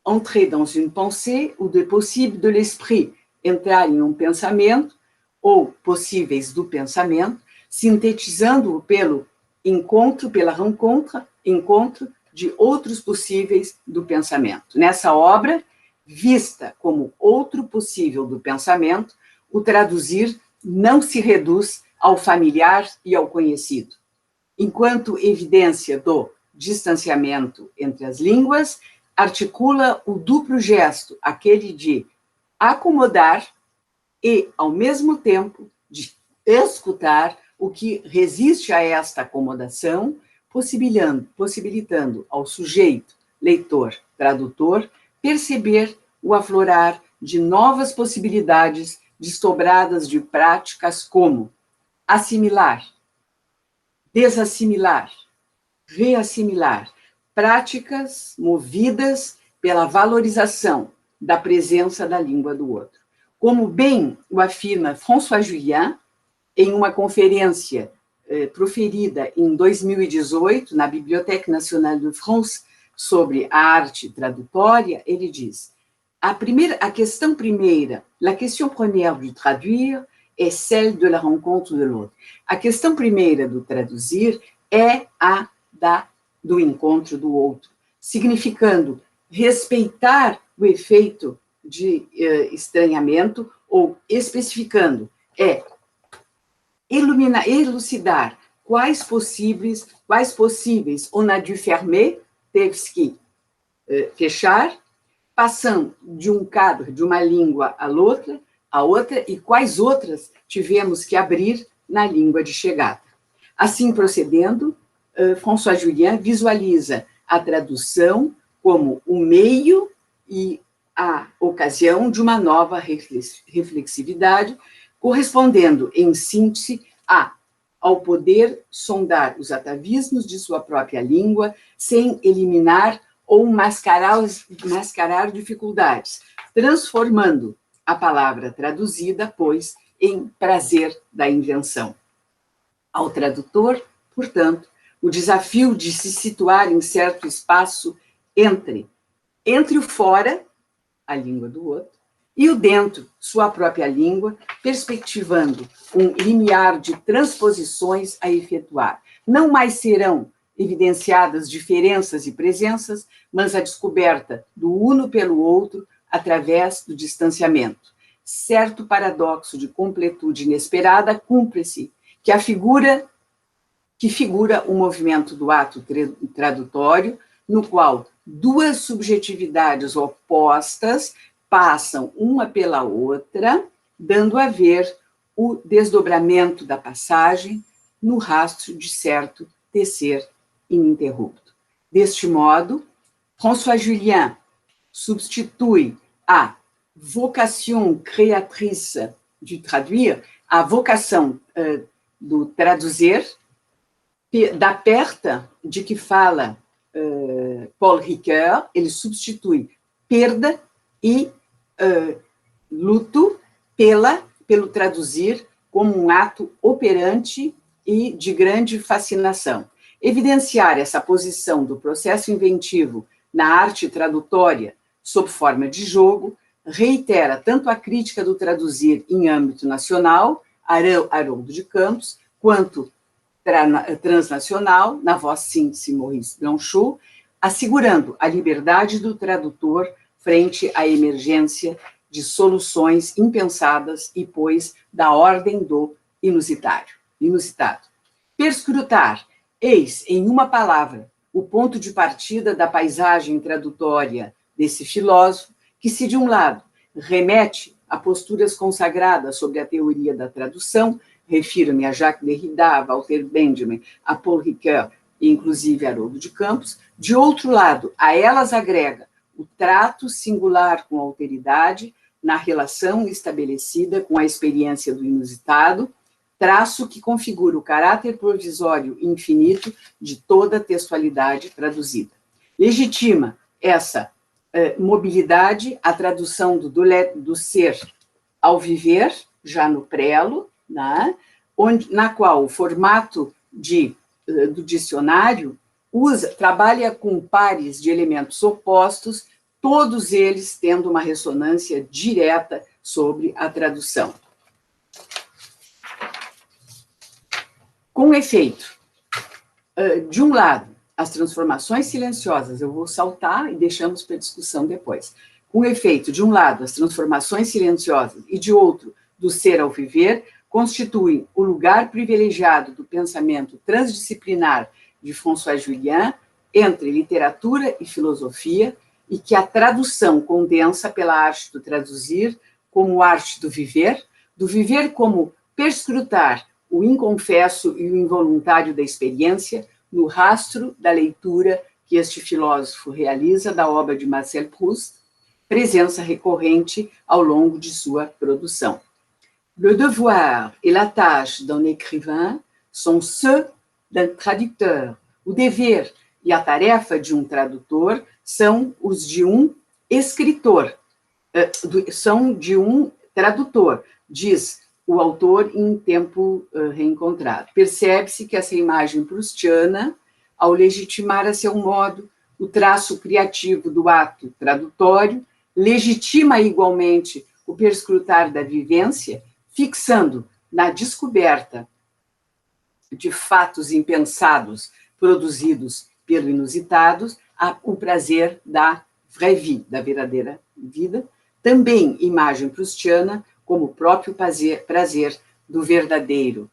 Speaker 5: Entrer dans une pensée ou de possible de l'esprit, entrar em um pensamento ou possíveis do pensamento, sintetizando-o pelo encontro de outros possíveis do pensamento. Nessa obra, vista como outro possível do pensamento, o traduzir não se reduz ao familiar e ao conhecido. Enquanto evidência do distanciamento entre as línguas, articula o duplo gesto, aquele de acomodar e, ao mesmo tempo, de escutar o que resiste a esta acomodação, possibilitando ao sujeito, leitor, tradutor, perceber o aflorar de novas possibilidades desdobradas de práticas como assimilar, desassimilar, reassimilar, práticas movidas pela valorização da presença da língua do outro. Como bem o afirma François Julien, em uma conferência proferida em 2018 na Bibliothèque Nationale de France sobre a arte tradutória, ele diz: a question première du traduire est celle de la rencontre de l'autre. A questão primeira do traduzir é a do encontro do outro, significando respeitar o efeito de estranhamento, ou especificando, elucidar quais possíveis on a dû fermer, teve-se que fechar, passando de um cadre, de uma língua a outra, e quais outras tivemos que abrir na língua de chegada. Assim procedendo, François Julien visualiza a tradução como o meio e a ocasião de uma nova reflexividade, correspondendo, em síntese, ao poder sondar os atavismos de sua própria língua, sem eliminar ou mascarar dificuldades, transformando a palavra traduzida, pois, em prazer da invenção. Ao tradutor, portanto, o desafio de se situar em certo espaço entre o fora, a língua do outro, e o dentro, sua própria língua, perspectivando um limiar de transposições a efetuar. Não mais serão evidenciadas diferenças e presenças, mas a descoberta do uno pelo outro através do distanciamento. Certo paradoxo de completude inesperada cumpre-se, que figura o movimento do ato tradutório, no qual duas subjetividades opostas passam uma pela outra, dando a ver o desdobramento da passagem, no rastro de certo tecer ininterrupto. Deste modo, François Julien substitui a vocation créatrice de traduire, a vocação do traduzir, da perda de que fala Paul Ricoeur, ele substitui perda e luto pelo traduzir como um ato operante e de grande fascinação. Evidenciar essa posição do processo inventivo na arte tradutória sob forma de jogo reitera tanto a crítica do traduzir em âmbito nacional, Haroldo de Campos, quanto transnacional, na voz síntese Maurice Blanchot, assegurando a liberdade do tradutor frente à emergência de soluções impensadas e, pois, da ordem do inusitado. Perscrutar, eis, em uma palavra, o ponto de partida da paisagem tradutória desse filósofo, que, se de um lado remete a posturas consagradas sobre a teoria da tradução, refiro-me a Jacques Derrida, a Walter Benjamin, a Paul Ricoeur e, inclusive, a Haroldo de Campos, de outro lado, a elas agrega o trato singular com a alteridade na relação estabelecida com a experiência do inusitado, traço que configura o caráter provisório e infinito de toda textualidade traduzida. Legitima essa mobilidade a tradução do ser ao viver, já no prelo, né, na qual o formato do dicionário trabalha com pares de elementos opostos, todos eles tendo uma ressonância direta sobre a tradução. Com efeito, de um lado, as transformações silenciosas, eu vou saltar e deixamos para discussão depois. Com efeito, de um lado, as transformações silenciosas e de outro, do ser ao viver, constituem o lugar privilegiado do pensamento transdisciplinar de François Julien entre literatura e filosofia, e que a tradução condensa pela arte do traduzir como arte do viver como perscrutar o inconfesso e o involuntário da experiência no rastro da leitura que este filósofo realiza da obra de Marcel Proust, presença recorrente ao longo de sua produção. Le devoir et la tâche d'un écrivain sont ceux d'un traducteur. O dever e a tarefa de um tradutor são os de um escritor, são de um tradutor, diz o autor em Tempo Reencontrado. Percebe-se que essa imagem proustiana, ao legitimar a seu modo o traço criativo do ato tradutório, legitima igualmente o perscrutar da vivência, fixando na descoberta de fatos impensados produzidos pelo inusitado o prazer da vraie vie, da verdadeira vida, também imagem proustiana como o próprio prazer do verdadeiro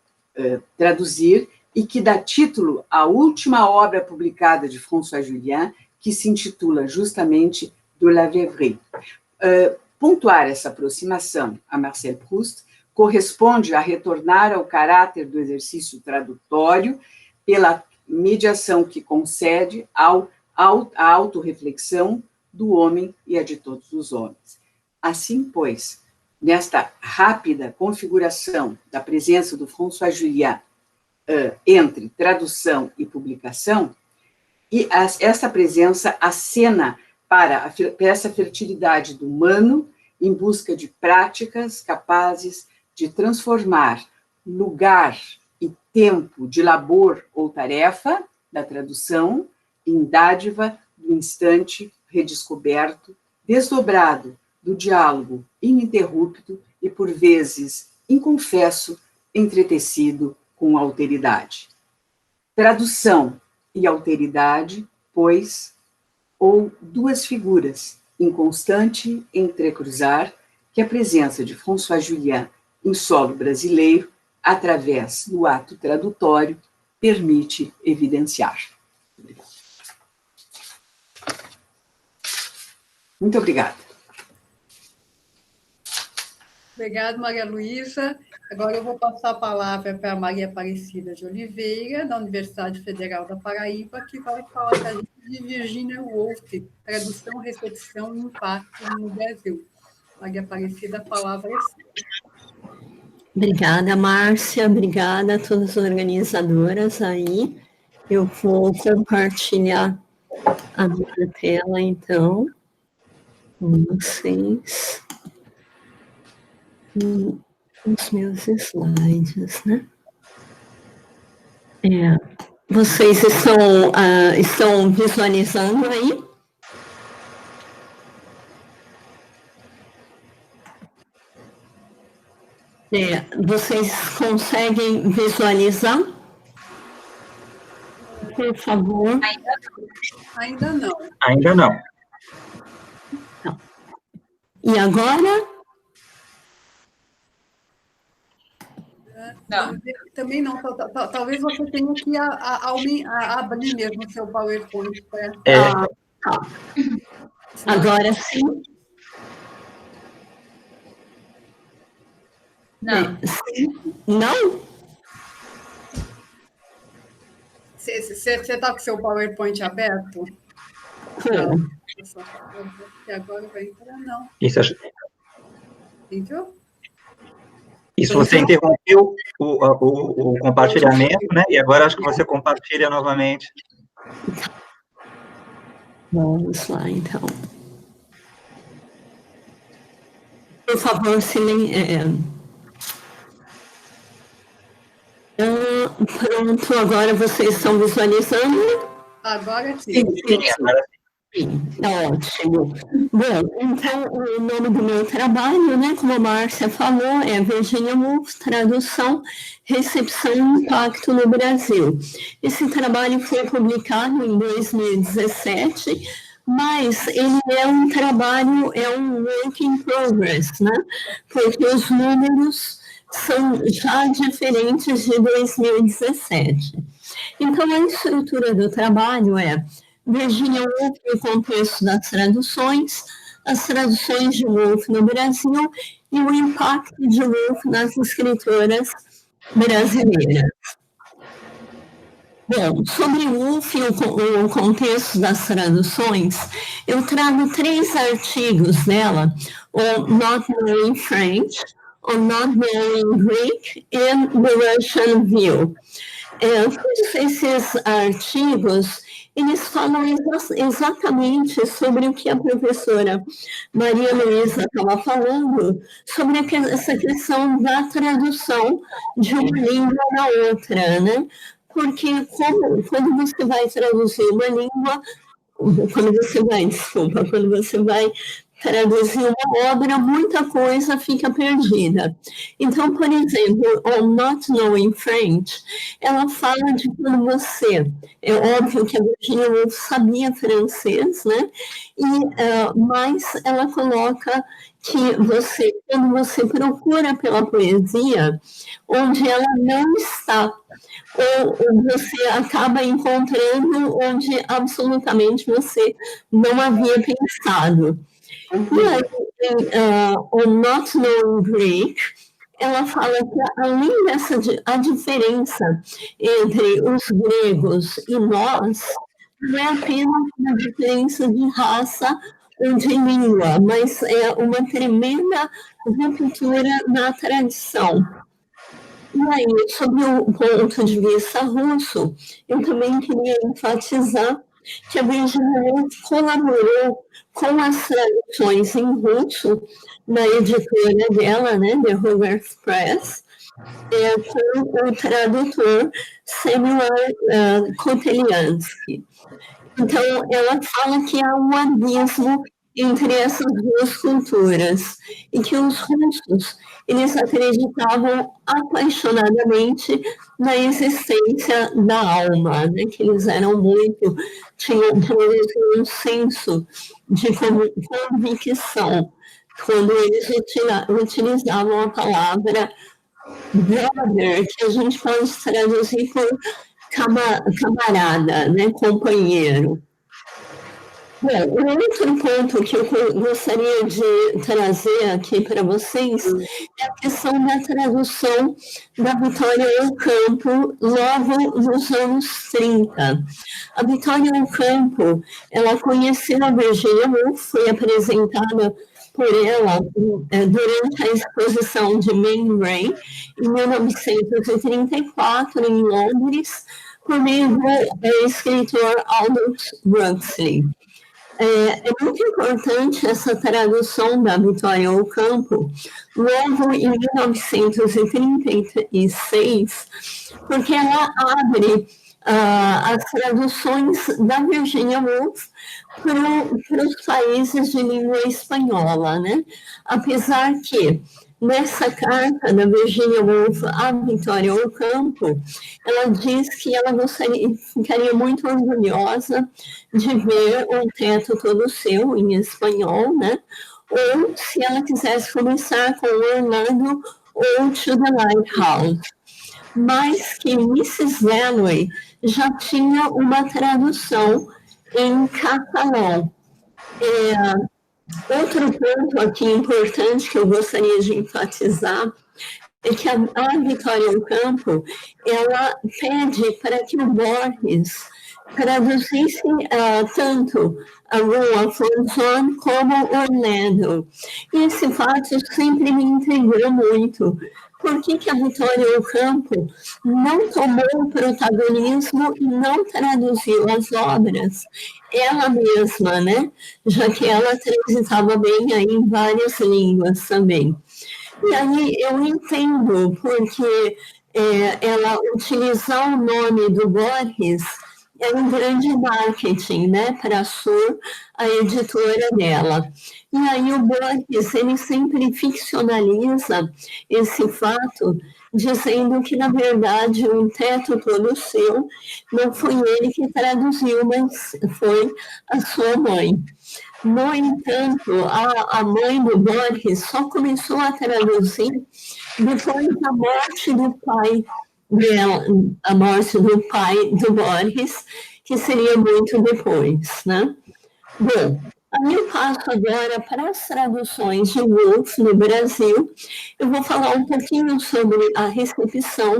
Speaker 5: traduzir, e que dá título à última obra publicada de François Julien, que se intitula justamente De la Rêverie. Pontuar essa aproximação a Marcel Proust corresponde a retornar ao caráter do exercício tradutório pela mediação que concede à autorreflexão do homem e a de todos os homens. Assim, pois, nesta rápida configuração da presença do François Julien entre tradução e publicação, e essa presença acena para essa fertilidade do humano em busca de práticas capazes de transformar lugar e tempo de labor ou tarefa da tradução em dádiva do instante redescoberto, desdobrado do diálogo ininterrupto e, por vezes, inconfesso, entretecido com alteridade. Tradução e alteridade, pois, ou duas figuras em constante entrecruzar que a presença de François Julien em solo brasileiro, através do ato tradutório, permite evidenciar. Muito obrigada.
Speaker 1: Obrigada, Maria Luísa. Agora eu vou passar a palavra para a Maria Aparecida de Oliveira, da Universidade Federal da Paraíba, que vai falar com a gente de Virginia Woolf, tradução, recepção e impacto no Brasil. Maria Aparecida, a palavra é sua.
Speaker 6: Obrigada, Márcia. Obrigada a todas as organizadoras aí. Eu vou compartilhar a minha tela, então, com vocês. Os meus slides, né? Vocês estão visualizando aí? Vocês conseguem visualizar? Por favor.
Speaker 1: Ainda não.
Speaker 7: Ainda não.
Speaker 6: Não. E agora?
Speaker 4: Não.
Speaker 1: Também não. Talvez você tenha que abrir mesmo o seu PowerPoint.
Speaker 6: Agora sim.
Speaker 4: Não.
Speaker 6: Não?
Speaker 1: Você está com o seu PowerPoint aberto?
Speaker 6: Não.
Speaker 1: E agora vai entrar, não.
Speaker 7: Isso,
Speaker 1: Entendeu?
Speaker 7: isso você interrompeu o compartilhamento, né? E agora acho que você compartilha novamente.
Speaker 6: Vamos lá, então. Por favor, pronto, agora vocês estão visualizando?
Speaker 1: Agora sim.
Speaker 7: Sim, agora sim.
Speaker 6: Ótimo. Bom, então, o nome do meu trabalho, né, como a Márcia falou, é Virginia Woolf, tradução, recepção e impacto no Brasil. Esse trabalho foi publicado em 2017, mas ele é um trabalho, é um work in progress, né, porque os números são já diferentes de 2017. Então, a estrutura do trabalho é Virginia Woolf no contexto das traduções, as traduções de Woolf no Brasil e o impacto de Woolf nas escritoras brasileiras. Bom, sobre Woolf e o contexto das traduções, eu trago 3 artigos dela, o Not Knowing French, o Not Knowing Greek e The Russian View. Todos esses artigos, eles falam exatamente sobre o que a professora Maria Luísa estava falando, sobre essa questão da tradução de uma língua na outra, né? Porque quando você vai traduzir uma língua, quando você vai traduzir uma obra, muita coisa fica perdida. Então, por exemplo, o Not Knowing French, ela fala de quando você... É óbvio que a Virginia Woolf sabia francês, né? Mas ela coloca que quando você procura pela poesia, onde ela não está, ou você acaba encontrando onde absolutamente você não havia pensado. E aí, o Not Knowing Greek, ela fala que, além a diferença entre os gregos e nós, não é apenas uma diferença de raça ou de língua, mas é uma tremenda ruptura na tradição. E aí, sobre o ponto de vista russo, eu também queria enfatizar que a Virginia Woolf colaborou com as traduções em russo na editora dela, né, The Hogarth Press, com o tradutor Samuel Koteliansky. Então, ela fala que há um abismo entre essas 2 culturas e que os russos, eles acreditavam apaixonadamente na existência da alma, né? Que eles eram tinham um senso de convicção quando eles utilizavam a palavra brother, que a gente pode traduzir por camarada, né? Companheiro. Bom, o outro ponto que eu gostaria de trazer aqui para vocês é a questão da tradução da Vitória Ocampo logo nos anos 30. A Vitória Ocampo, ela conheceu a Virginia Woolf, foi apresentada por ela durante a exposição de Man Ray, em 1934, em Londres, por meio do escritor Aldous Huxley. É muito importante essa tradução da Vitória Ocampo, logo em 1936, porque ela abre as traduções da Virginia Woolf para os países de língua espanhola, né? Apesar que, nessa carta da Virginia Woolf à Vitória Ocampo, ela diz que ela ficaria muito orgulhosa de ver Um Teto Todo Seu, em espanhol, né? Ou, se ela quisesse começar com Orlando ou To the Lighthouse. Mas que Mrs. Dalloway já tinha uma tradução em catalão. Outro ponto aqui importante que eu gostaria de enfatizar é que a Vitória Ocampo, ela pede para que o Borges traduzisse tanto a Rua Fonzon como Orlando. E esse fato sempre me intrigou muito. Por que a Vitória Ocampo não tomou o protagonismo e não traduziu as obras? Ela mesma, né? Já que ela transitava bem aí em várias línguas também. E aí eu entendo porque ela utilizar o nome do Borges é um grande marketing, né, para a Sur, a editora dela. E aí o Borges, ele sempre ficcionaliza esse fato, dizendo que, na verdade, Um Teto Todo Seu não foi ele que traduziu, mas foi a sua mãe. No entanto, a mãe do Borges só começou a traduzir depois da morte do pai dela, a morte do pai do Borges, que seria muito depois, né? Bom, aí eu passo agora para as traduções de Woolf no Brasil. Eu vou falar um pouquinho sobre a recepção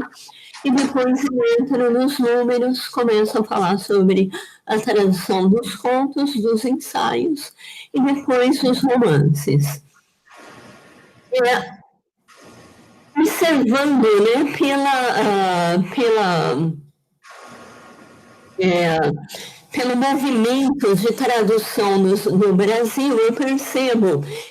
Speaker 6: e depois eu entro nos números, começo a falar sobre a tradução dos contos, dos ensaios e depois os romances. Observando, né, pelo movimento de tradução no Brasil,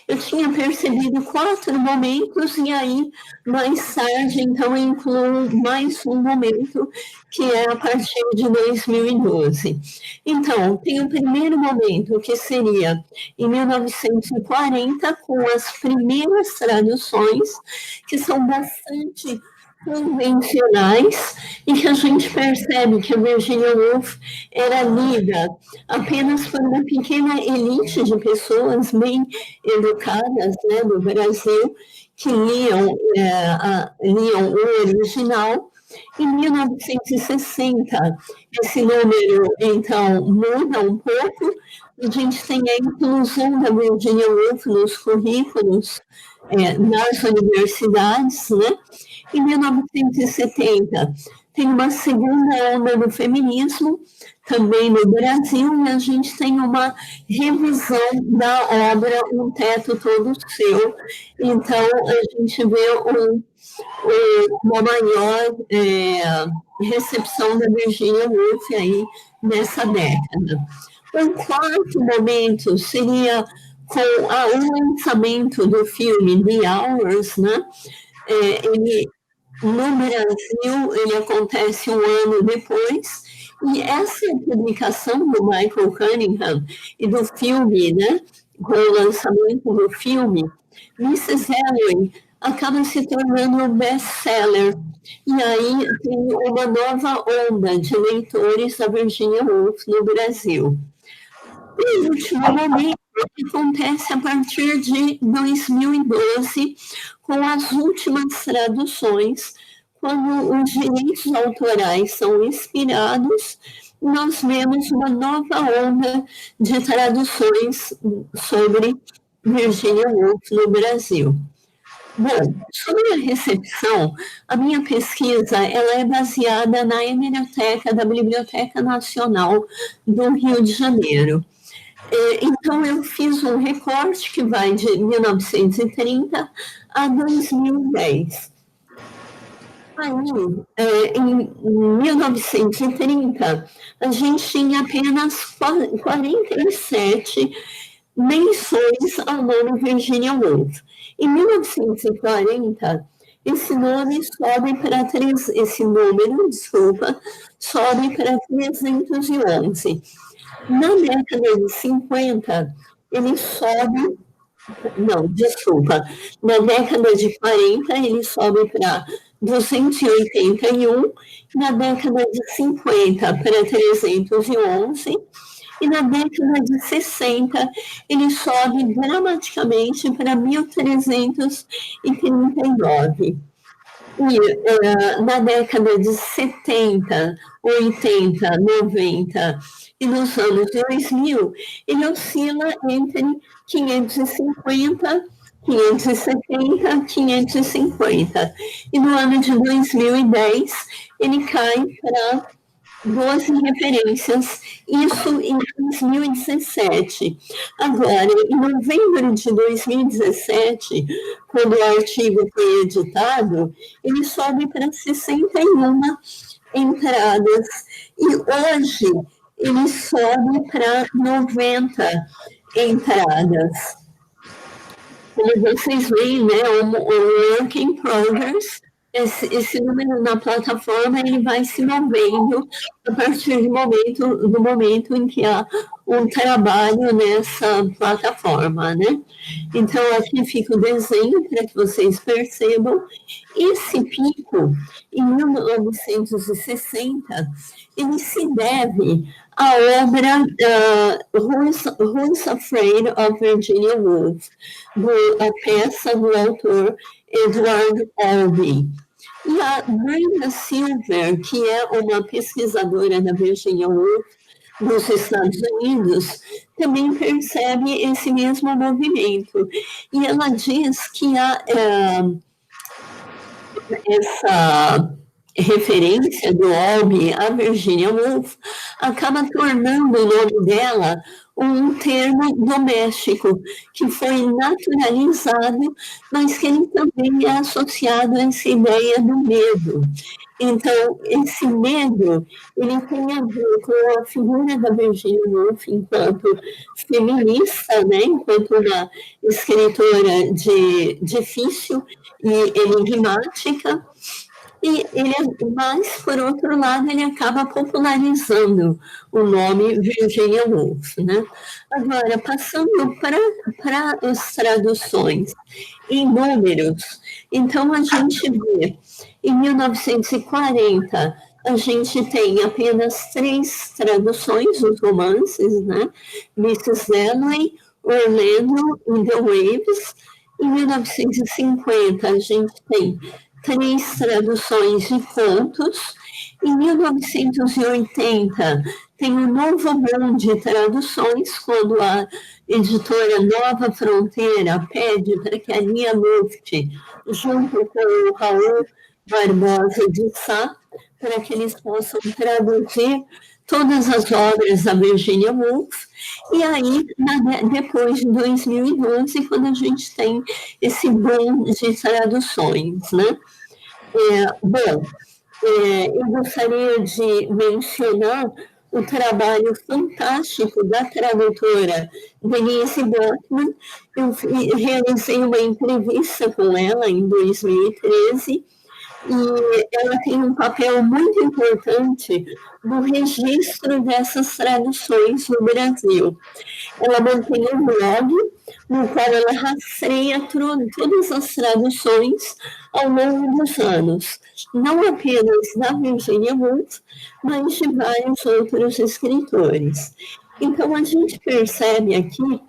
Speaker 6: eu tinha percebido 4 momentos, e aí, mais tarde, então, eu incluo mais um momento, que é a partir de 2012. Então, tem o primeiro momento, que seria em 1940, com as primeiras traduções, que são bastante convencionais, e que a gente percebe que a Virginia Woolf era lida apenas por uma pequena elite de pessoas bem educadas, né, do Brasil, que liam o original. Em 1960, esse número, então, muda um pouco. A gente tem a inclusão da Virginia Woolf nos currículos nas universidades, né? Em 1970, tem uma segunda onda do feminismo, também no Brasil, e a gente tem uma revisão da obra Um Teto Todo Seu. Então, a gente vê uma maior recepção da Virginia Woolf aí nessa década. Um quarto momento seria com o lançamento do filme The Hours, né? No Brasil, ele acontece um ano depois, e essa publicação do Michael Cunningham e do filme, né, com o lançamento do filme, Mrs. Dalloway acaba se tornando um best-seller, e aí tem uma nova onda de leitores da Virginia Woolf no Brasil. E o último momento acontece a partir de 2012, com as últimas traduções, quando os direitos autorais são expirados nós vemos uma nova onda de traduções sobre Virginia Woolf no Brasil. Bom, sobre a recepção, a minha pesquisa ela é baseada na hemeroteca da Biblioteca Nacional do Rio de Janeiro. Então, eu fiz um recorte que vai de 1930 a 2010. Aí, em 1930, a gente tinha apenas 47 menções ao nome Virginia Woolf. Em 1940, esse número sobe para 311. Na década de 50, ele sobe, na década de 40, ele sobe para 281, na década de 50 para 311, e na década de 60 ele sobe dramaticamente para 1339. E na década de 70, 80, 90 e nos anos 2000, ele oscila entre 550, 570, 550. E no ano de 2010, ele cai para 12 referências, isso em 2017. Agora, em novembro de 2017, quando o artigo foi editado, ele sobe para 61 entradas, e hoje ele sobe para 90 entradas. Como vocês veem, né, o work in progress, esse número na plataforma ele vai se movendo a partir do momento em que há um trabalho nessa plataforma, né? Então, aqui fica o desenho para que vocês percebam. Esse pico, em 1960, ele se deve à obra Who's Afraid of Virginia Woolf, a peça do autor Edward Albee. E a Brenda Silver, que é uma pesquisadora da Virginia Woolf nos Estados Unidos, também percebe esse mesmo movimento. E ela diz que essa referência do Albee à Virginia Woolf acaba tornando o nome dela um termo doméstico, que foi naturalizado, mas que ele também é associado a essa ideia do medo. Então, esse medo, ele tem a ver com a figura da Virginia Woolf enquanto feminista, né, enquanto uma escritora difícil e enigmática, mas, por outro lado, ele acaba popularizando o nome Virginia Woolf, né? Agora, passando para as traduções em números, então a gente vê, em 1940, a gente tem apenas 3 traduções dos romances, né? Mrs. Dalloway, Orlando in the Waves. Em 1950, a gente tem 3 traduções de contos. Em 1980, tem um novo boom de traduções, quando a editora Nova Fronteira pede para que a Lia Luft, junto com o Raul Barbosa de Sá, para que eles possam traduzir todas as obras da Virginia Woolf. E aí, depois de 2012, quando a gente tem esse boom de traduções, né? Eu gostaria de mencionar o trabalho fantástico da tradutora Denise Botman. Eu realizei uma entrevista com ela em 2013, e ela tem um papel muito importante no registro dessas traduções no Brasil. Ela mantém um blog no qual ela rastreia todas as traduções ao longo dos anos, não apenas da Virginia Woolf, mas de vários outros escritores. Então, a gente percebe aqui,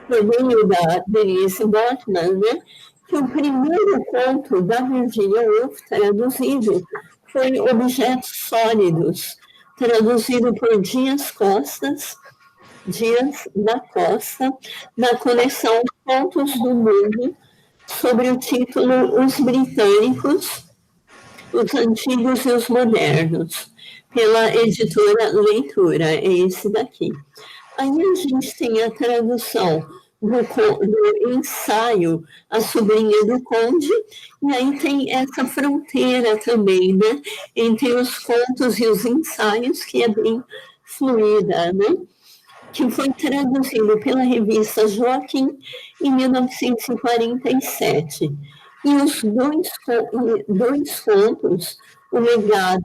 Speaker 6: por meio da Denise Botman, né, que o primeiro conto da Virginia Woolf traduzido foi Objetos Sólidos, traduzido por Dias da Costa, na coleção Pontos do Mundo, sobre o título Os Britânicos, os Antigos e os Modernos, pela editora Leitura, é esse daqui. Aí a gente tem a tradução do ensaio A Sobrinha do Conde, e aí tem essa fronteira também, né, entre os contos e os ensaios, que é bem fluida, né, que foi traduzido pela revista Joaquim em 1947. E os dois contos, O Legado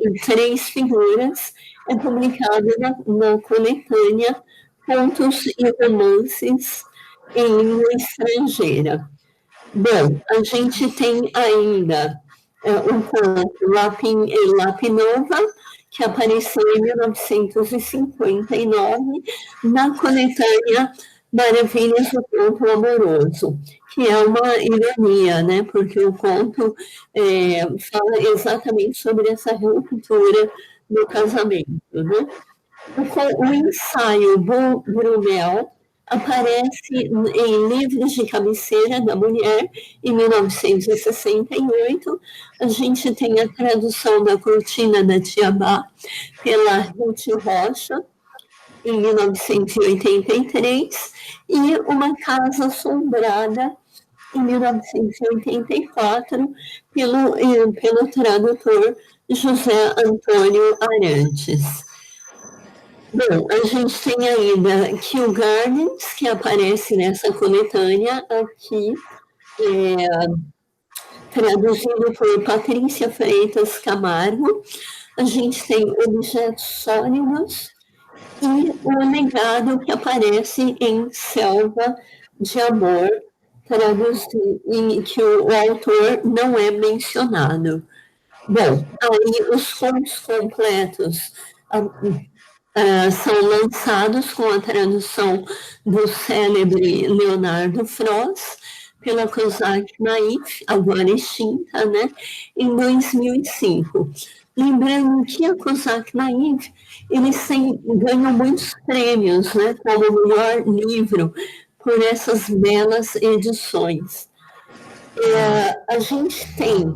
Speaker 6: e Três Figuras, é publicado na coletânea Contos e Romances em Língua Estrangeira. Bom, a gente tem ainda um conto Lapinova, que apareceu em 1959 na coletânea Maravilhas do Conto Amoroso, que é uma ironia, né? Porque o conto fala exatamente sobre essa ruptura do casamento, né? O ensaio Brumel aparece em Livros de Cabeceira da Mulher, em 1968. A gente tem a tradução da Cortina da Tiabá pela Ruth Rocha, em 1983, e Uma Casa Assombrada, em 1984, pelo tradutor José Antônio Arantes. Bom, a gente tem ainda Kew Gardens, que aparece nessa coletânea aqui, traduzido por Patrícia Freitas Camargo. A gente tem Objetos Sólidos e O Legado, que aparece em Selva de Amor, em que o autor não é mencionado. Bom, aí os contos completos são lançados com a tradução do célebre Leonardo Frost, pela Kozak Naif, agora extinta, né, em 2005. Lembrando que a Kozak Naif, eles ganham muitos prêmios, né, como o melhor livro, por essas belas edições. A gente tem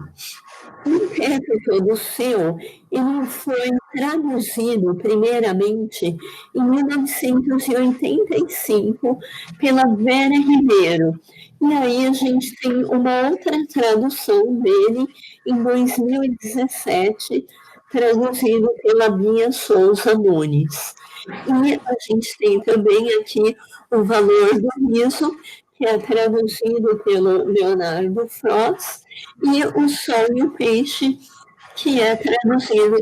Speaker 6: um texto todo seu, ele foi traduzido primeiramente em 1985 pela Vera Ribeiro. E aí a gente tem uma outra tradução dele em 2017, traduzido pela Bia Souza Nunes. E a gente tem também aqui O Valor do Riso, que é traduzido pelo Leonardo Frost, e O Sol e o Peixe, que é traduzido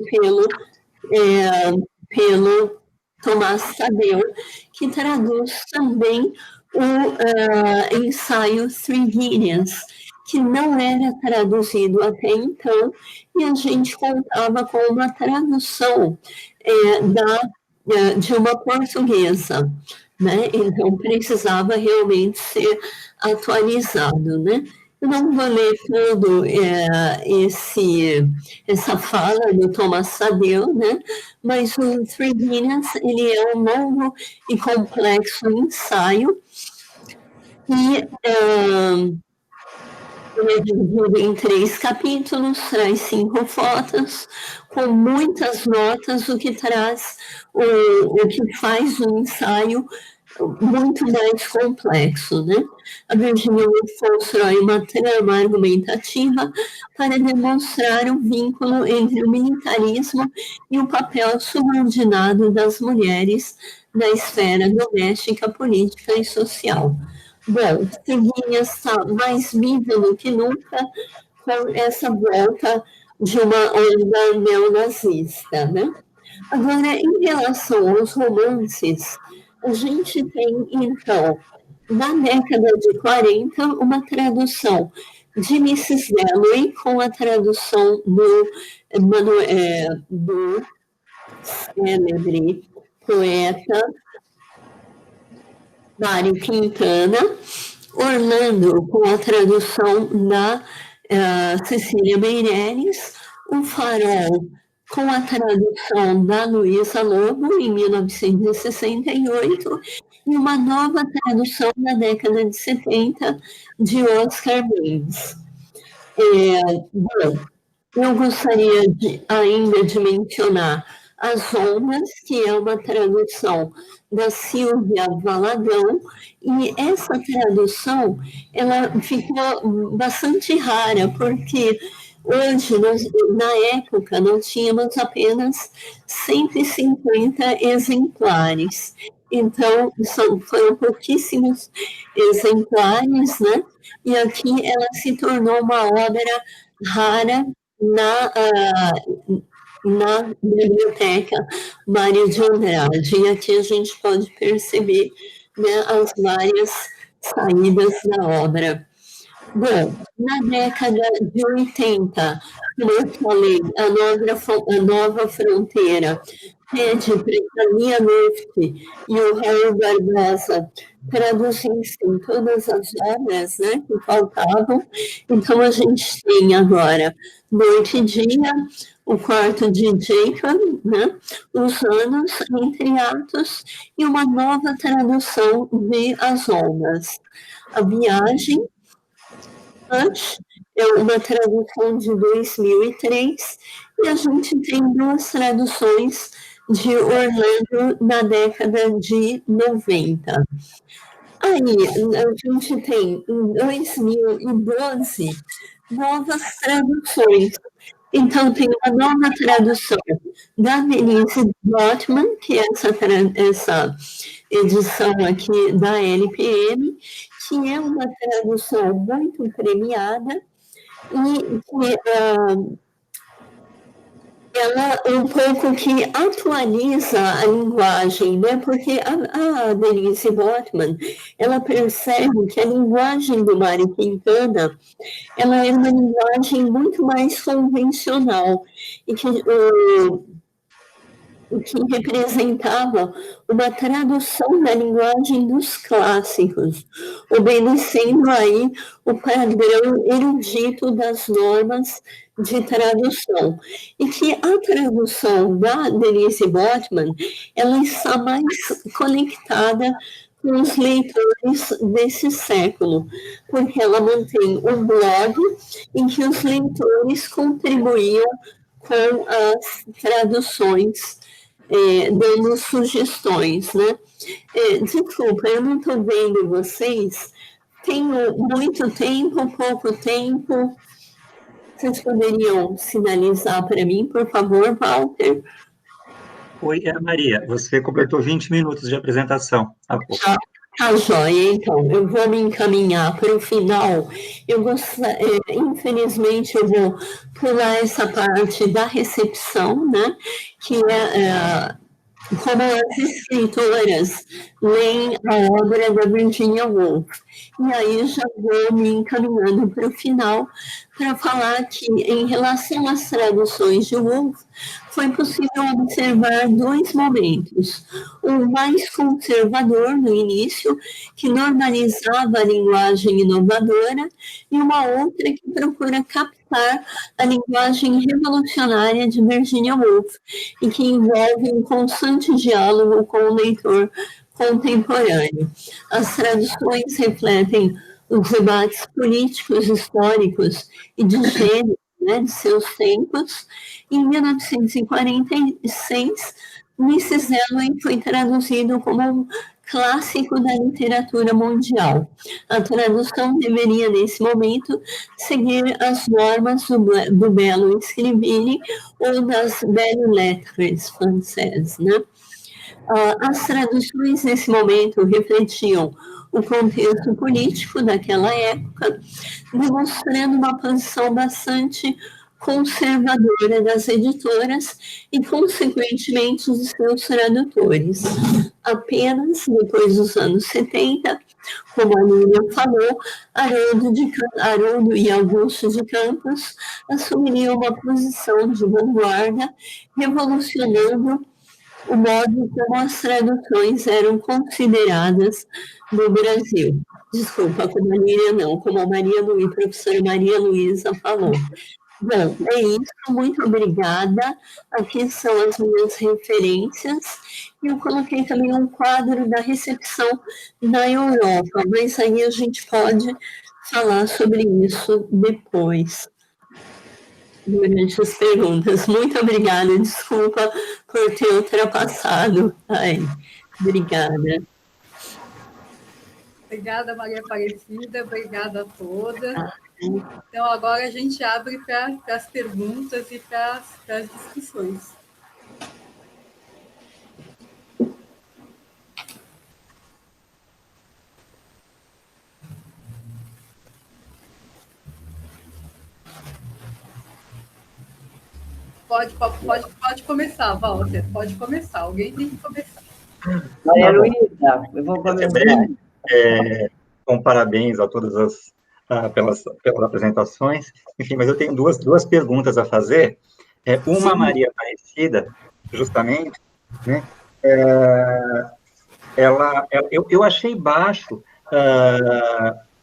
Speaker 6: pelo Tomás Tadeu, que traduz também o ensaio Three Guineas, que não era traduzido até então, e a gente contava com uma tradução de uma portuguesa, né? Então precisava realmente ser atualizado, né? Eu não vou ler todo essa fala do Tomás Tadeu, né? Mas o Three Guineas, ele é um longo e complexo ensaio, e ele é dividido em 3 capítulos, traz 5 fotos, com muitas notas, o que traz, o que faz o ensaio muito mais complexo, né? A Virginia Woolf constrói uma trama argumentativa para demonstrar o vínculo entre o militarismo e o papel subordinado das mulheres na esfera doméstica, política e social. Bom, Seguinha está mais viva do que nunca com essa volta de uma onda neonazista, né? Agora, em relação aos romances, a gente tem, então, na década de 40, uma tradução de Mrs. Dalloway, com a tradução do célebre poeta Mário Quintana, Orlando, com a tradução da Cecília Meirelles, O Farol, com a tradução da Luísa Lobo, em 1968, e uma nova tradução na década de 70, de Oscar Mendes. Bom, eu gostaria ainda de mencionar As Ondas, que é uma tradução da Silvia Valadão, e essa tradução ela ficou bastante rara, porque hoje, na época, nós tínhamos apenas 150 exemplares. Então, foram pouquíssimos exemplares, né? E aqui ela se tornou uma obra rara na biblioteca Mário de Andrade. E aqui a gente pode perceber, né, as várias saídas da obra. Bom, na década de 80, como eu falei, a Nova Fronteira pede para a Lia Luft e o Raul Barbosa traduzissem todas as obras, né, que faltavam. Então, a gente tem agora Noite e Dia, O Quarto de Jacob, né, Os Anos Entre Atos, e uma nova tradução de As Ondas. A Viagem, é uma tradução de 2003, e a gente tem duas traduções de Orlando na década de 90. Aí, a gente tem, em 2012, novas traduções. Então, tem uma nova tradução da Denise Botman, que é essa edição aqui da LPM, que é uma tradução muito premiada e que ela um pouco que atualiza a linguagem, né? Porque a Denise Botman, ela percebe que a linguagem do Mário Quintana, ela é uma linguagem muito mais convencional e que o que representava uma tradução da linguagem dos clássicos, obedecendo aí o padrão erudito das normas de tradução. E que a tradução da Denise Botman, ela está mais conectada com os leitores desse século, porque ela mantém um blog em que os leitores contribuíam com as traduções, dando sugestões, né? Desculpa, eu não estou vendo vocês. Tenho muito tempo, pouco tempo. Vocês poderiam sinalizar para mim, por favor, Walter?
Speaker 7: Oi, Maria, você completou 20 minutos de apresentação há pouco.
Speaker 6: Tá joia, então, eu vou me encaminhar para o final. Infelizmente, eu vou pular essa parte da recepção, né, que é como as escritoras leem a obra da Virginia Woolf. E aí já vou me encaminhando para o final para falar que, em relação às traduções de Woolf, foi possível observar dois momentos. Um mais conservador no início, que normalizava a linguagem inovadora, e uma outra que procura captar a linguagem revolucionária de Virginia Woolf, e que envolve um constante diálogo com o leitor contemporâneo. As traduções refletem os debates políticos, históricos e de gênero, né, de seus tempos. Em 1946, Mrs. Dalloway foi traduzido como um clássico da literatura mundial. A tradução deveria, nesse momento, seguir as normas do belo scrivere ou das belles lettres francesas, né? As traduções, nesse momento, refletiam o contexto político daquela época, demonstrando uma posição bastante conservadora das editoras e, consequentemente, dos seus tradutores. Apenas depois dos anos 70, como a Lívia falou, Haroldo e Augusto de Campos assumiriam uma posição de vanguarda, revolucionando o modo como as traduções eram consideradas no Brasil. Desculpa, como a Líria não, como a professora Maria Luísa falou. Bom, é isso, muito obrigada. Aqui são as minhas referências. E eu coloquei também um quadro da recepção na Europa, mas aí a gente pode falar sobre isso depois, durante as perguntas. Muito obrigada, desculpa por ter ultrapassado. Ai, obrigada.
Speaker 1: Obrigada, Maria Aparecida, obrigada a todas. Então, agora a gente abre para as perguntas e para as discussões. Pode começar, Walter, pode começar, alguém tem que começar.
Speaker 8: Maria Luísa, eu vou começar.
Speaker 7: Bom, parabéns a todas pelas apresentações. Enfim, mas eu tenho duas perguntas a fazer. Uma, Maria Aparecida, justamente, né? Eu achei baixo,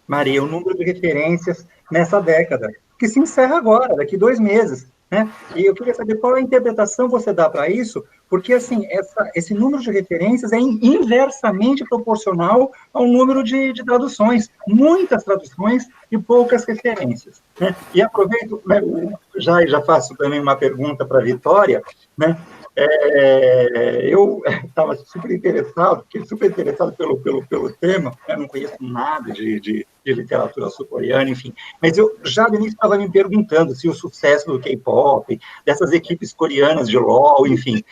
Speaker 7: Maria, o número de referências nessa década, que se encerra agora, daqui 2 meses. Né? E eu queria saber qual a interpretação você dá para isso, porque, assim, esse número de referências é inversamente proporcional ao número de traduções, muitas traduções e poucas referências. Né? E aproveito, né, já faço também uma pergunta para a Vitória, né? Eu estava super interessado pelo tema, eu não conheço nada de literatura sul-coreana, enfim, mas eu já no início estava me perguntando se o sucesso do K-pop, dessas equipes coreanas de LOL, enfim,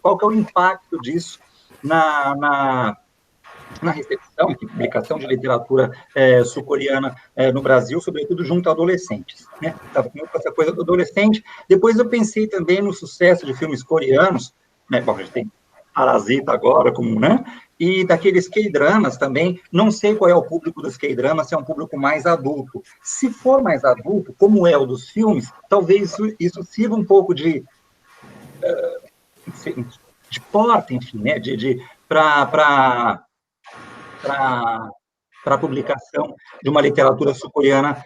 Speaker 7: qual que é o impacto disso na recepção e publicação de literatura sul-coreana no Brasil, sobretudo junto a adolescentes. Né? Estava com essa coisa do adolescente. Depois eu pensei também no sucesso de filmes coreanos, né? Bom, a gente tem Parasita agora, né? E daqueles K-dramas também. Não sei qual é o público dos K-dramas, se é um público mais adulto. Se for mais adulto, como é o dos filmes, talvez isso sirva um pouco de porta, enfim, né? Para a publicação de uma literatura sul-coreana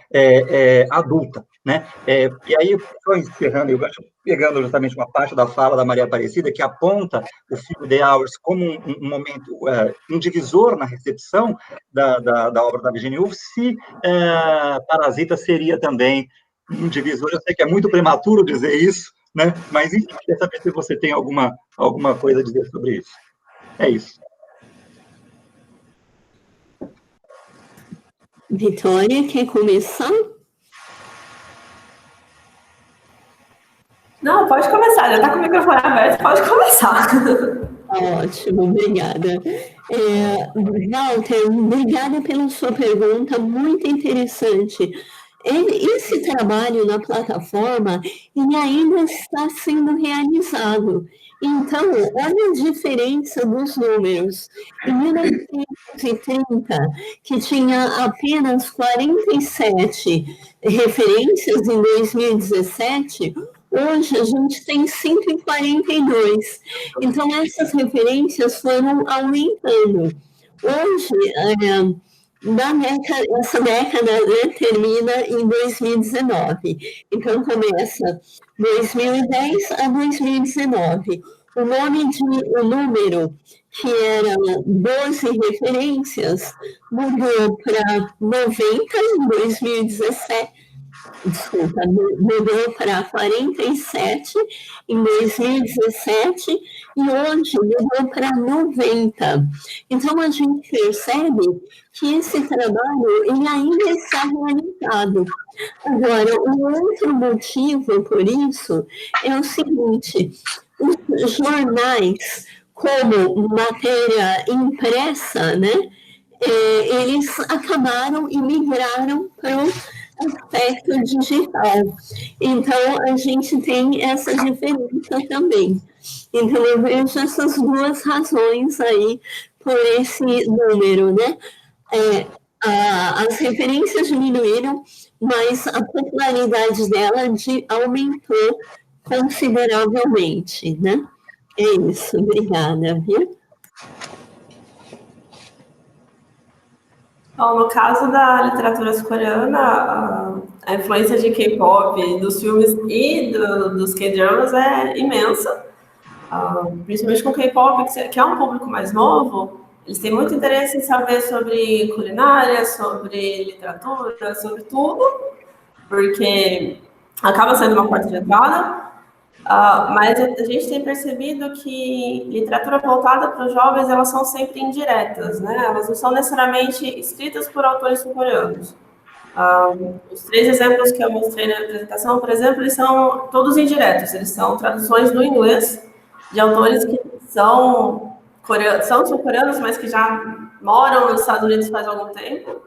Speaker 7: adulta. Né? E aí, só encerrando, eu acho, pegando justamente uma parte da fala da Maria Aparecida, que aponta o filme The Hours como um momento, um divisor na recepção da obra da Virginia Woolf, se Parasita seria também um divisor. Eu sei que é muito prematuro dizer isso, né? Mas, enfim, queria saber se você tem alguma coisa a dizer sobre isso. É isso.
Speaker 6: Vitória, quer começar?
Speaker 3: Não, pode começar, já está com o microfone aberto, pode começar.
Speaker 6: Ótimo, obrigada. Walter, obrigada pela sua pergunta, muito interessante. Esse trabalho na plataforma, ele ainda está sendo realizado. Então, olha a diferença dos números. Em 1930, que tinha apenas 47 referências em 2017, hoje a gente tem 142. Então, essas referências foram aumentando. Hoje, essa década, né, termina em 2019. Então, começa 2010 a 2019. O número, que era 12 referências, mudou para 90 em 2017. Desculpa, mudou para 47 em 2017 e hoje mudou para 90. Então, a gente percebe que esse trabalho ele ainda está realizado. Agora, um outro motivo por isso é o seguinte: os jornais, como matéria impressa, né, eles acabaram e migraram para o aspecto digital. Então, a gente tem essa diferença também. Então, eu vejo essas duas razões aí por esse número, né? As referências diminuíram, mas a popularidade dela aumentou consideravelmente, né? É isso, obrigada, viu?
Speaker 3: Bom, no caso da literatura sul-coreana, a influência de K-pop, dos filmes e dos K-dramas é imensa. Principalmente com K-pop, que é um público mais novo, eles têm muito interesse em saber sobre culinária, sobre literatura, sobre tudo, porque acaba sendo uma porta de entrada. Mas a gente tem percebido que literatura voltada para os jovens, elas são sempre indiretas, né? Elas não são necessariamente escritas por autores sul-coreanos. Os 3 exemplos que eu mostrei na apresentação, por exemplo, eles são todos indiretos, eles são traduções do inglês de autores que são sul-coreanos, mas que já moram nos Estados Unidos faz algum tempo.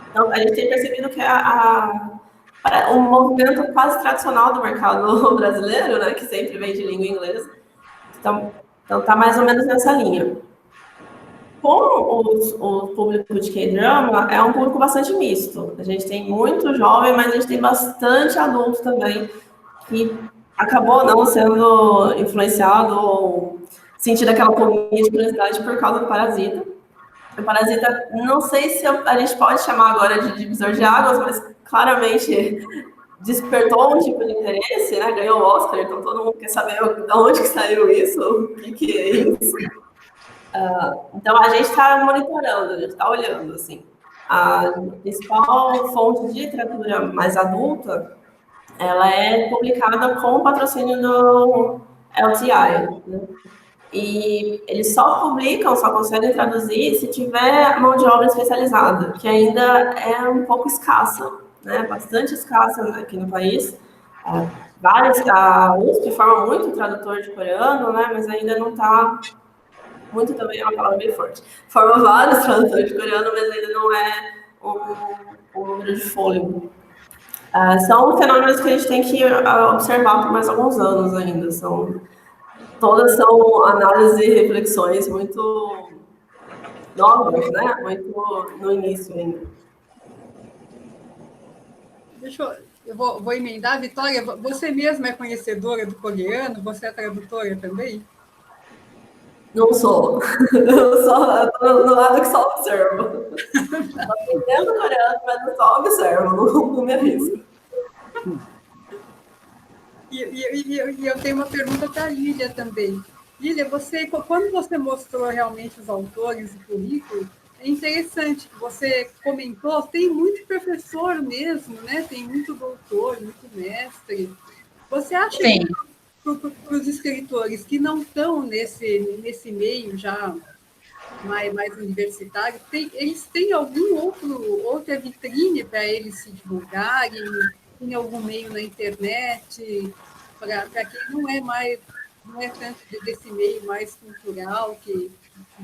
Speaker 3: Então, a gente tem percebido que um movimento quase tradicional do mercado brasileiro, né, que sempre vem de língua inglesa. Então tá mais ou menos nessa linha. Com o público de K-drama, é um público bastante misto. A gente tem muito jovem, mas a gente tem bastante adulto também, que acabou não sendo influenciado ou sentindo aquela pulguinha de curiosidade por causa do Parasita. O Parasita, não sei se a gente pode chamar agora de divisor de águas, mas claramente despertou um tipo de interesse, né? Ganhou o Oscar, então todo mundo quer saber de onde que saiu isso, o que é isso. Então a gente está monitorando, a gente está olhando, assim. A principal fonte de literatura mais adulta, ela é publicada com o patrocínio do LTI, né? E eles só publicam, só conseguem traduzir se tiver mão de obra especializada, que ainda é um pouco escassa, né? Bastante escassa aqui no país. A USP forma muito tradutor de coreano, né? Mas ainda não está... Muito também é uma palavra bem forte. Forma vários tradutores de coreano, mas ainda não é um número de fôlego. São fenômenos que a gente tem que observar por mais alguns anos ainda. Todas são análises e reflexões muito novas, né? Muito no início ainda.
Speaker 1: Eu vou emendar, Vitória. Você mesma é conhecedora do coreano? Você é tradutora também?
Speaker 3: Não sou. Eu estou no lado que só observo. Estou aprendendo coreano, mas eu só observo, não me arrisco.
Speaker 1: E eu tenho uma pergunta para a Lília também. Lília, quando você mostrou realmente os autores e currículo, é interessante que você comentou, tem muito professor mesmo, né? Tem muito doutor, muito mestre. Você acha que para os escritores que não estão nesse meio já mais universitário, eles têm outra vitrine para eles se divulgarem? Tem algum meio na internet para quem não é tanto desse meio mais cultural, que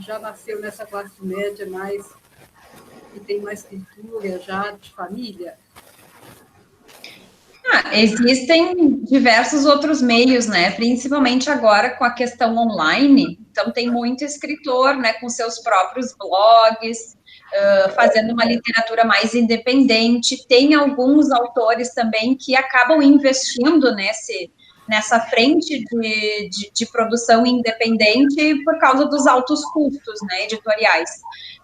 Speaker 1: já nasceu nessa classe média mais, que tem mais cultura já de família?
Speaker 4: Existem diversos outros meios, né? Principalmente agora com a questão online. Então, tem muito escritor, né, com seus próprios blogs, fazendo uma literatura mais independente. Tem alguns autores também que acabam investindo nessa frente de produção independente por causa dos altos custos, né, editoriais.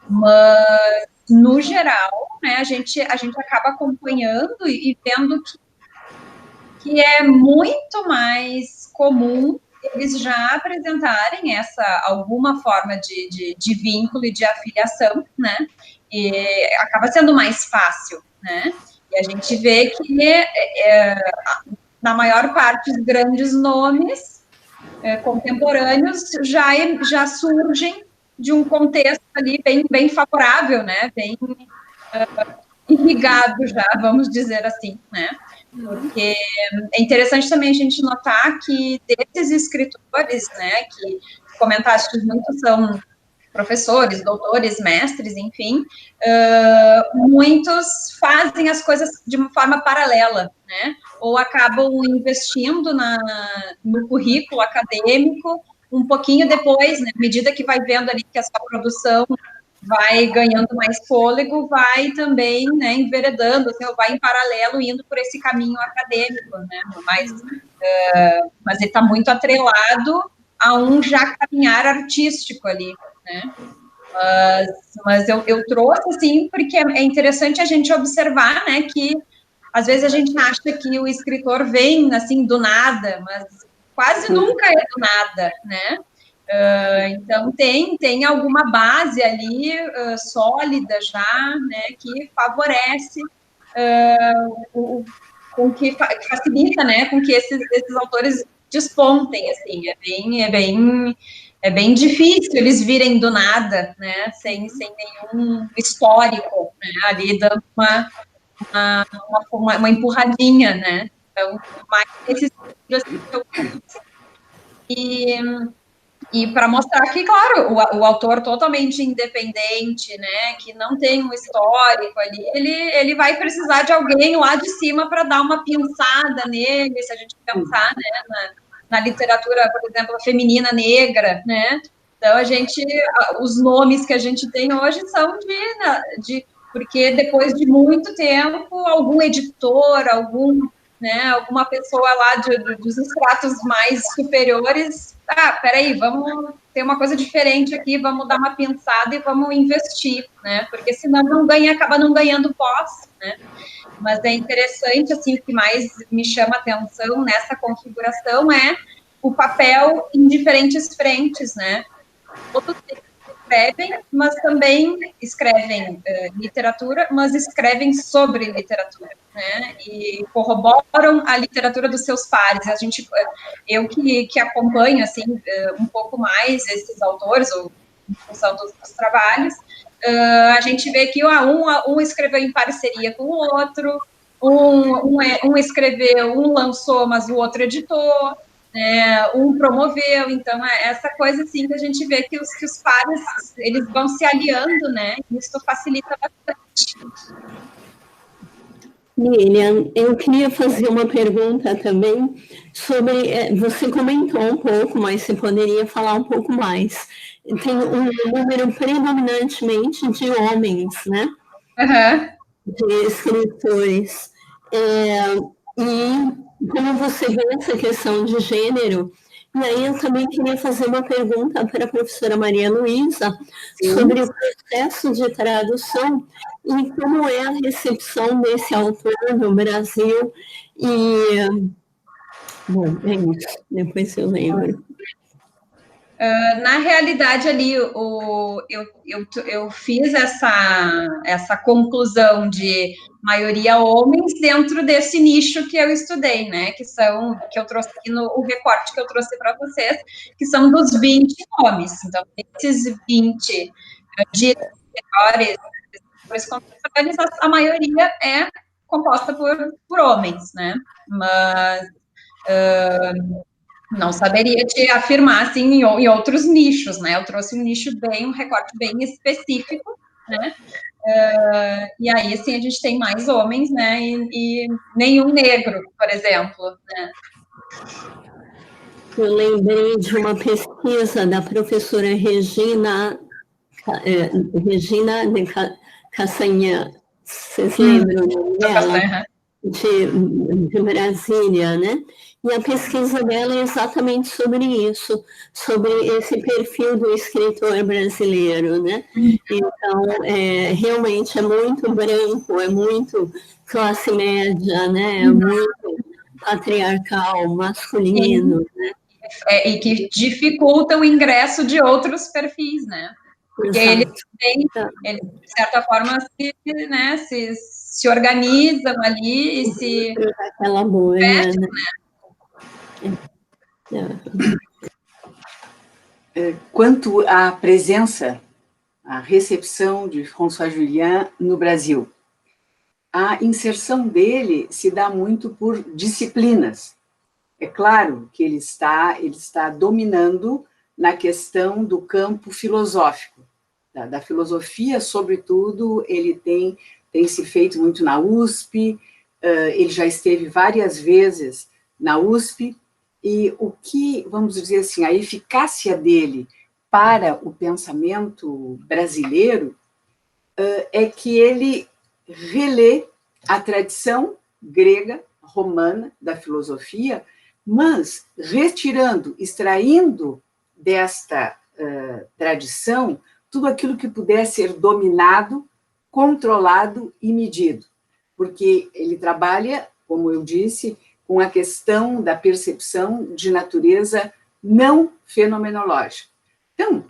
Speaker 4: Mas, no geral, né, a gente acaba acompanhando e vendo que é muito mais comum eles já apresentarem alguma forma de vínculo e de afiliação, né? E acaba sendo mais fácil, né? E a gente vê que na maior parte os grandes nomes contemporâneos já surgem de um contexto ali bem favorável, né? Bem irrigado já, vamos dizer assim, né? Porque é interessante também a gente notar que desses escritores, né, que comentaste muitos são professores, doutores, mestres, enfim, muitos fazem as coisas de uma forma paralela, né, ou acabam investindo no currículo acadêmico um pouquinho depois, né, à medida que vai vendo ali que a sua produção vai ganhando mais fôlego, vai também, né, enveredando, assim, vai em paralelo indo por esse caminho acadêmico, né, mas ele está muito atrelado a um já caminhar artístico ali, né. Mas eu trouxe, assim, porque é interessante a gente observar, né, que às vezes a gente acha que o escritor vem, assim, do nada, mas quase nunca é do nada, né? Então, tem alguma base ali sólida já, né, que favorece, que facilita, né, com que esses autores despontem, assim, é bem difícil eles virem do nada, né, sem nenhum histórico, né, ali dando uma empurradinha, né, então, mais esses e para mostrar que, claro, o autor totalmente independente, né, que não tem um histórico ali, ele vai precisar de alguém lá de cima para dar uma pinçada nele, se a gente pensar, né, na literatura, por exemplo, feminina negra, né, então os nomes que a gente tem hoje são porque depois de muito tempo, algum editor, alguma pessoa lá dos estratos mais superiores, peraí, vamos ter uma coisa diferente aqui, vamos dar uma pensada e vamos investir, né, porque senão acaba não ganhando pós, né, mas é interessante, assim, o que mais me chama a atenção nessa configuração é o papel em diferentes frentes, né, todos escrevem, mas também escrevem literatura, mas escrevem sobre literatura, né, e corroboram a literatura dos seus pares. Eu que acompanho, assim, um pouco mais esses autores, ou em função dos trabalhos, a gente vê que um escreveu em parceria com o outro, um escreveu, um lançou, mas o outro editou, um promoveu, então essa coisa assim que a gente vê que os pares eles vão se aliando, né? Isso facilita bastante.
Speaker 6: Lilian, eu queria fazer uma pergunta também sobre, você comentou um pouco, mas você poderia falar um pouco mais. Tem um número predominantemente de homens, né? De escritores. E como você vê essa questão de gênero, e aí eu também queria fazer uma pergunta para a professora Maria Luísa sobre o processo de tradução e como é a recepção desse autor no Brasil. Bom, é isso, depois eu lembro.
Speaker 4: Na realidade, ali, eu fiz essa conclusão de maioria homens dentro desse nicho que eu estudei, né? Que eu trouxe aqui o recorte que eu trouxe para vocês, que são dos 20 nomes. Então, esses 20 diretores contemporâneos, a maioria é composta por homens, né? Mas não saberia te afirmar, assim, em outros nichos, né? Eu trouxe um recorte bem específico, né? E aí, assim, a gente tem mais homens, né? E nenhum negro, por exemplo, né?
Speaker 6: Eu lembrei de uma pesquisa da professora Regina de Castanha, vocês lembram dela? De Brasília, né? E a pesquisa dela é exatamente sobre isso, sobre esse perfil do escritor brasileiro, né? Então, realmente é muito branco, é muito classe média, né? É muito patriarcal, masculino, né?
Speaker 4: E que dificulta o ingresso de outros perfis, né? Porque eles, de certa forma, se organizam ali e se...
Speaker 6: Aquela bolha, né?
Speaker 5: Quanto à presença, à recepção de François Julien no Brasil, a inserção dele se dá muito por disciplinas. É claro que ele está dominando na questão do campo filosófico, da filosofia, sobretudo, ele tem se feito muito na USP, ele já esteve várias vezes na USP, e o que, vamos dizer assim, a eficácia dele para o pensamento brasileiro é que ele relê a tradição grega, romana, da filosofia, mas retirando, extraindo desta tradição tudo aquilo que puder ser dominado, controlado e medido, porque ele trabalha, como eu disse, com a questão da percepção de natureza não fenomenológica. Então,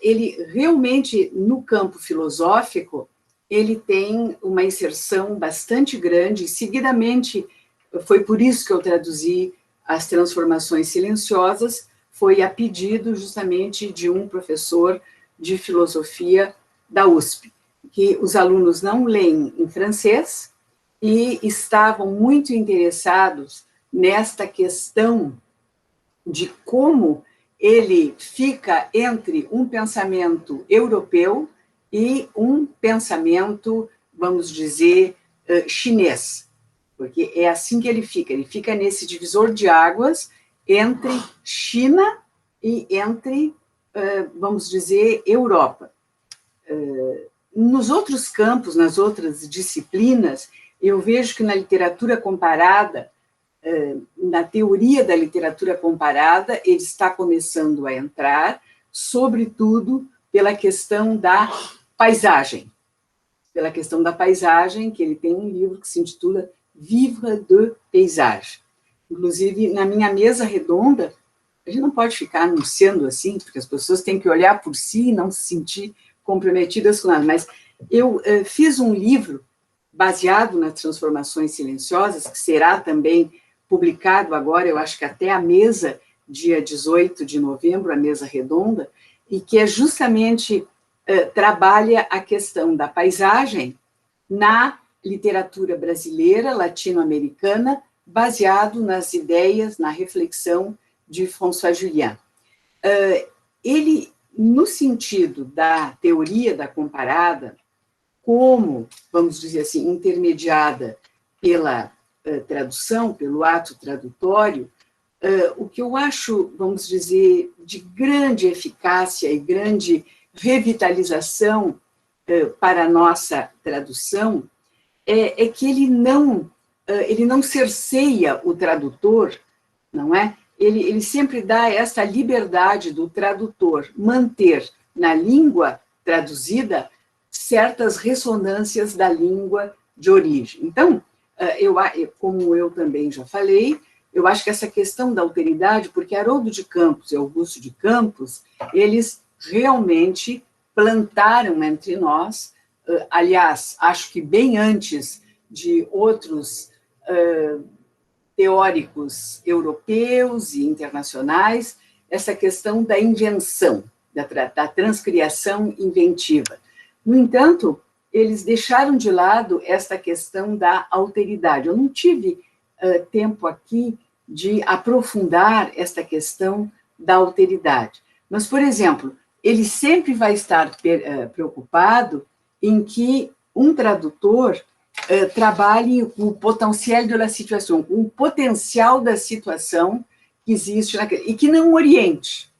Speaker 5: ele realmente, no campo filosófico, ele tem uma inserção bastante grande, seguidamente, foi por isso que eu traduzi As Transformações Silenciosas, foi a pedido justamente de um professor de filosofia da USP, que os alunos não leem em francês e estavam muito interessados nesta questão de como ele fica entre um pensamento europeu e um pensamento, vamos dizer, chinês, porque é assim que ele fica nesse divisor de águas entre China e entre, vamos dizer, Europa. Nos outros campos, nas outras disciplinas, eu vejo que na literatura comparada, na teoria da literatura comparada, ele está começando a entrar, sobretudo pela questão da paisagem. Pela questão da paisagem, que ele tem um livro que se intitula Vivre de Paysage. Inclusive, na minha mesa redonda, a gente não pode ficar anunciando assim, porque as pessoas têm que olhar por si e não se sentir comprometidas com nada, mas eu fiz um livro baseado nas Transformações Silenciosas, que será também publicado agora, eu acho que até a mesa, dia 18 de novembro, a mesa redonda, e que é justamente, trabalha a questão da paisagem na literatura brasileira, latino-americana, baseado nas ideias, na reflexão de François Julian. Ele, no sentido da teoria da comparada, como, vamos dizer assim, intermediada pela tradução, pelo ato tradutório, o que eu acho, vamos dizer, de grande eficácia e grande revitalização para a nossa tradução é que ele não cerceia o tradutor, não é? Ele sempre dá essa liberdade do tradutor manter na língua traduzida certas ressonâncias da língua de origem. Então, como eu também já falei, eu acho que essa questão da alteridade, porque Haroldo de Campos e Augusto de Campos, eles realmente plantaram entre nós, aliás, acho que bem antes de outros teóricos europeus e internacionais, essa questão da invenção, da transcriação inventiva. No entanto, eles deixaram de lado esta questão da alteridade. Eu não tive tempo aqui de aprofundar esta questão da alteridade. Mas, por exemplo, ele sempre vai estar preocupado em que um tradutor trabalhe com o potencial da situação, com o potencial da situação que existe e que não oriente.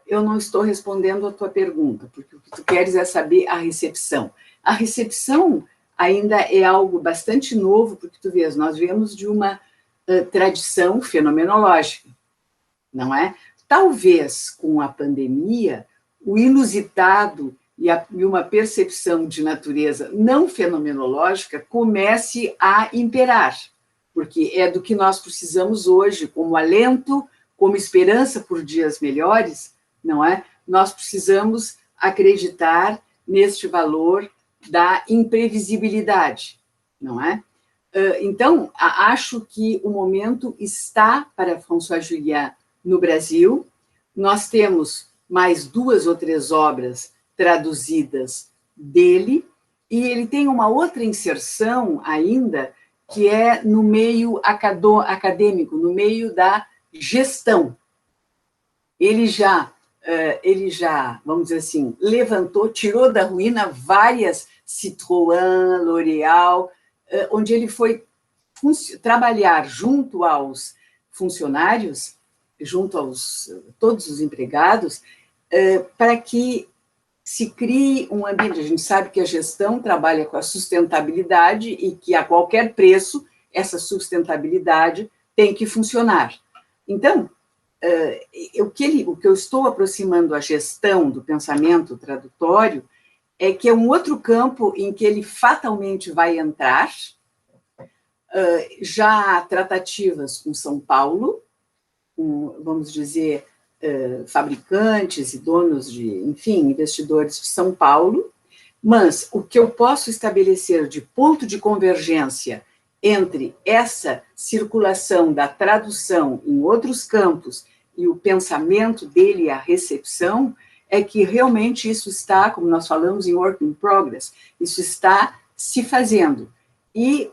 Speaker 5: Eu não estou respondendo a tua pergunta, porque o que tu queres é saber a recepção. A recepção ainda é algo bastante novo, porque tu vês, nós viemos de uma tradição fenomenológica, não é? Talvez com a pandemia, o inusitado e uma percepção de natureza não fenomenológica comece a imperar, porque é do que nós precisamos hoje, como alento, como esperança por dias melhores, não é? Nós precisamos acreditar neste valor da imprevisibilidade, não é? Então, acho que o momento está para François Julian no Brasil. Nós temos mais 2 ou 3 obras traduzidas dele, e ele tem uma outra inserção ainda, que é no meio acadêmico, no meio da gestão. Ele já, vamos dizer assim, tirou da ruína várias Citroën, L'Oréal, onde ele foi trabalhar junto aos funcionários, junto aos todos os empregados, para que se crie um ambiente. A gente sabe que a gestão trabalha com a sustentabilidade e que, a qualquer preço, essa sustentabilidade tem que funcionar. Então, o que eu estou aproximando a gestão do pensamento tradutório é que é um outro campo em que ele fatalmente vai entrar. Já há tratativas com São Paulo, com, vamos dizer, fabricantes e donos de, enfim, investidores de São Paulo, mas o que eu posso estabelecer de ponto de convergência entre essa circulação da tradução em outros campos e o pensamento dele e a recepção é que realmente isso está, como nós falamos em work in progress, isso está se fazendo. E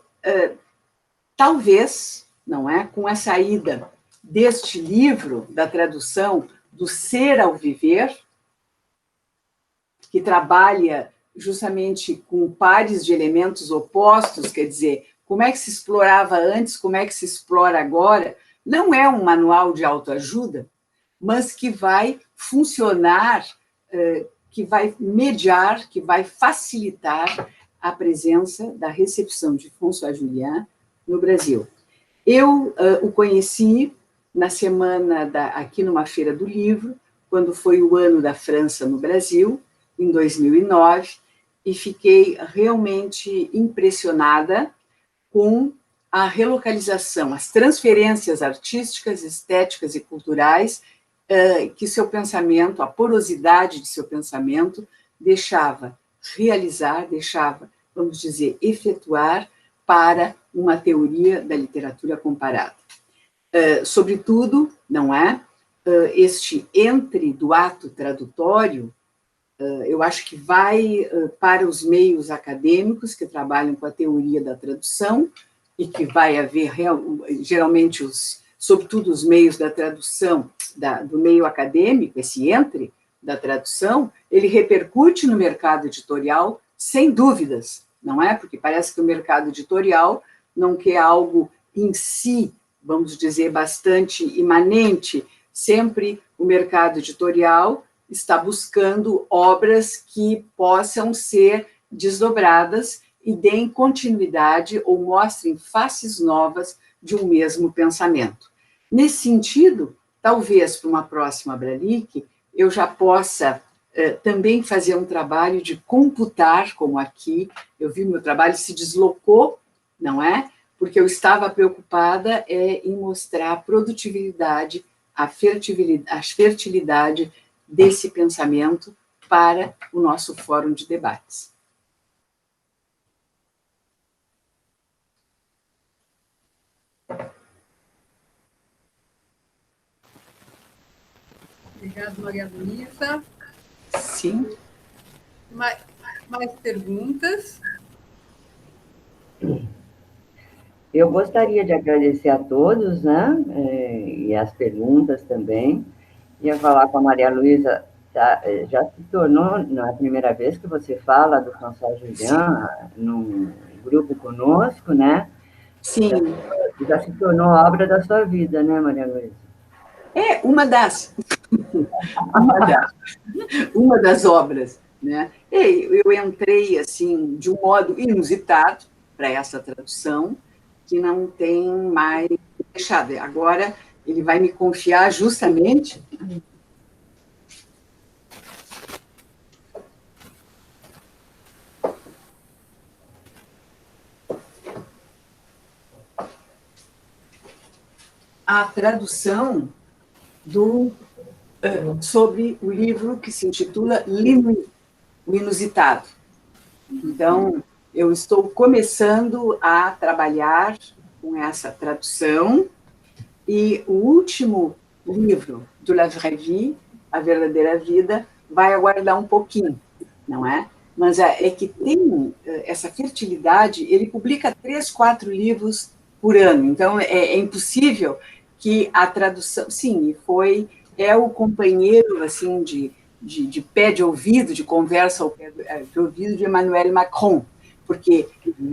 Speaker 5: talvez, não é, com a saída deste livro, da tradução do Ser ao Viver, que trabalha justamente com pares de elementos opostos, quer dizer, como é que se explorava antes, como é que se explora agora, não é um manual de autoajuda, mas que vai funcionar, que vai mediar, que vai facilitar a presença da recepção de François Julien no Brasil. Eu o conheci na semana, aqui numa Feira do Livro, quando foi o ano da França no Brasil, em 2009, e fiquei realmente impressionada com a relocalização, as transferências artísticas, estéticas e culturais que seu pensamento, a porosidade de seu pensamento, deixava realizar, deixava, vamos dizer, efetuar para uma teoria da literatura comparada. Sobretudo, não é? Este entre do ato tradutório, eu acho que vai para os meios acadêmicos que trabalham com a teoria da tradução e que vai haver, geralmente, sobretudo os meios da tradução, do meio acadêmico, esse entre da tradução, ele repercute no mercado editorial, sem dúvidas, não é? Porque parece que o mercado editorial não quer algo em si, vamos dizer, bastante imanente. Sempre o mercado editorial está buscando obras que possam ser desdobradas e deem continuidade ou mostrem faces novas de um mesmo pensamento. Nesse sentido, talvez para uma próxima Abralic, eu já possa também fazer um trabalho de computar, como aqui, eu vi meu trabalho se deslocou, não é? Porque eu estava preocupada em mostrar a produtividade, a fertilidade desse pensamento para o nosso fórum de debates.
Speaker 1: Obrigada, Maria Luísa.
Speaker 5: Sim.
Speaker 1: Mais perguntas?
Speaker 8: Eu gostaria de agradecer a todos, né? E as perguntas também. Ia falar com a Maria Luísa, já se tornou, não é a primeira vez que você fala do François Julien num grupo conosco, né?
Speaker 5: Sim.
Speaker 8: Já se tornou obra da sua vida, né, Maria Luísa?
Speaker 5: É uma das obras, né? Eu entrei assim de um modo inusitado para essa tradução, que não tem mais deixado. Agora ele vai me confiar justamente a tradução sobre o livro que se intitula O Inusitado. Então, eu estou começando a trabalhar com essa tradução, e o último livro do La Vraie Vie, A Verdadeira Vida, vai aguardar um pouquinho, não é? Mas é que tem essa fertilidade, ele publica 3, 4 livros por ano, então é impossível que a tradução... Sim, é o companheiro assim, de pé de ouvido, de conversa ao pé de ouvido de Emmanuel Macron, porque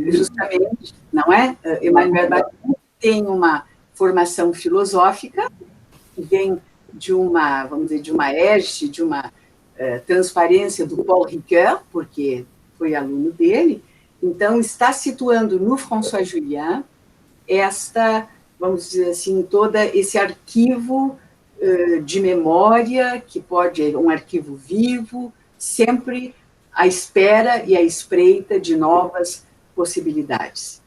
Speaker 5: justamente, não é? Emmanuel Macron tem uma formação filosófica, que vem de uma, vamos dizer, de uma égide, de uma transparência do Paul Ricoeur, porque foi aluno dele, então está situando no François Julien esta, vamos dizer assim, todo esse arquivo de memória, que pode um arquivo vivo, sempre à espera e à espreita de novas possibilidades.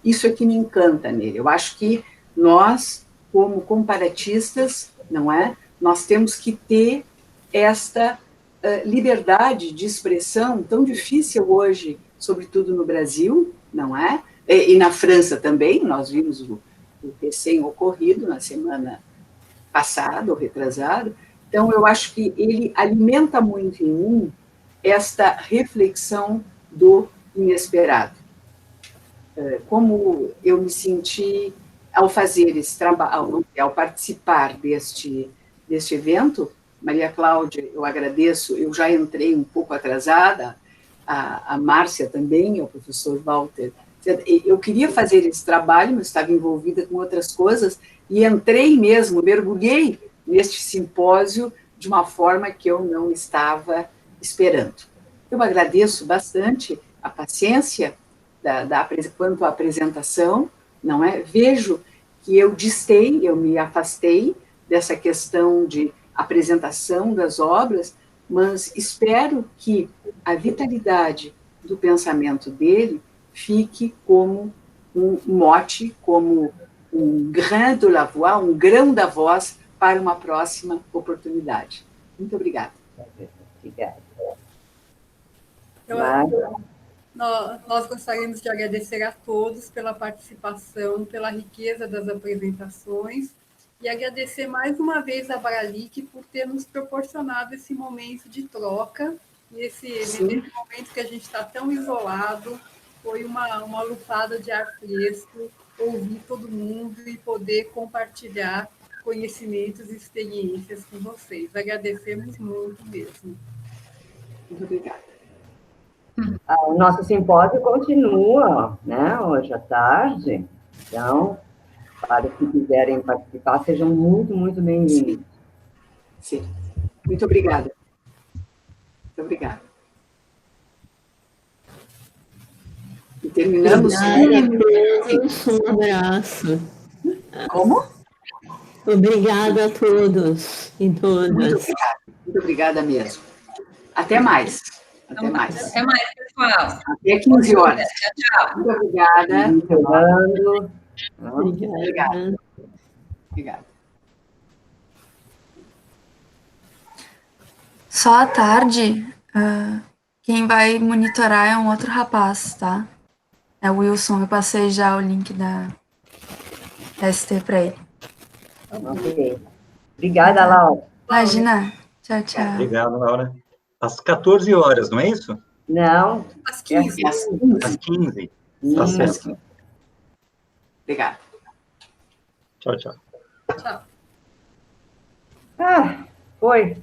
Speaker 5: Isso é que me encanta nele. Eu acho que nós, como comparatistas, não é? Nós temos que ter esta liberdade de expressão tão difícil hoje, sobretudo no Brasil, não é? E na França também, nós vimos o recém-ocorrido na semana passada ou retrasada. Então, eu acho que ele alimenta muito em mim esta reflexão do inesperado. Como eu me senti ao fazer esse trabalho, ao participar deste evento, Maria Cláudia, eu agradeço, eu já entrei um pouco atrasada, a Márcia também, o professor Walter. Eu queria fazer esse trabalho, mas estava envolvida com outras coisas, e entrei mesmo, mergulhei neste simpósio de uma forma que eu não estava esperando. Eu agradeço bastante a paciência quanto à apresentação, não é? Vejo que eu me afastei dessa questão de apresentação das obras, mas espero que a vitalidade do pensamento dele fique como um mote, como um grain de la voix, um grão da voz para uma próxima oportunidade. Muito obrigada.
Speaker 8: Obrigada.
Speaker 1: Nós gostaríamos de agradecer a todos pela participação, pela riqueza das apresentações, e agradecer mais uma vez a Abralic por ter nos proporcionado esse momento de troca, e esse momento que a gente está tão isolado, foi uma lufada de ar fresco, ouvir todo mundo e poder compartilhar conhecimentos e experiências com vocês. Agradecemos muito mesmo.
Speaker 5: Muito obrigada.
Speaker 8: O nosso simpósio continua, né, hoje à tarde, então, para os que quiserem participar, sejam muito, muito bem-vindos.
Speaker 5: Sim. Muito obrigada. Muito obrigada. E terminamos.
Speaker 6: Um abraço.
Speaker 5: Como?
Speaker 6: Obrigada a todos e todas.
Speaker 5: Muito obrigada mesmo. Até mais. Até mais.
Speaker 4: Até mais, pessoal.
Speaker 5: Até 15 horas.
Speaker 4: Tchau.
Speaker 5: Muito obrigada.
Speaker 6: Obrigada.
Speaker 5: Obrigada.
Speaker 2: Só à tarde, quem vai monitorar é um outro rapaz, tá? É o Wilson, eu passei já o link da ST para ele.
Speaker 8: Ok. Obrigada, Laura.
Speaker 2: Imagina. Tchau, tchau.
Speaker 7: Obrigado, Laura. Às 14 horas, não é isso?
Speaker 8: Não.
Speaker 1: Às 15.
Speaker 7: Às 15. Tá certo.
Speaker 5: Obrigada.
Speaker 7: Tchau, tchau.
Speaker 1: Tchau.
Speaker 8: Foi.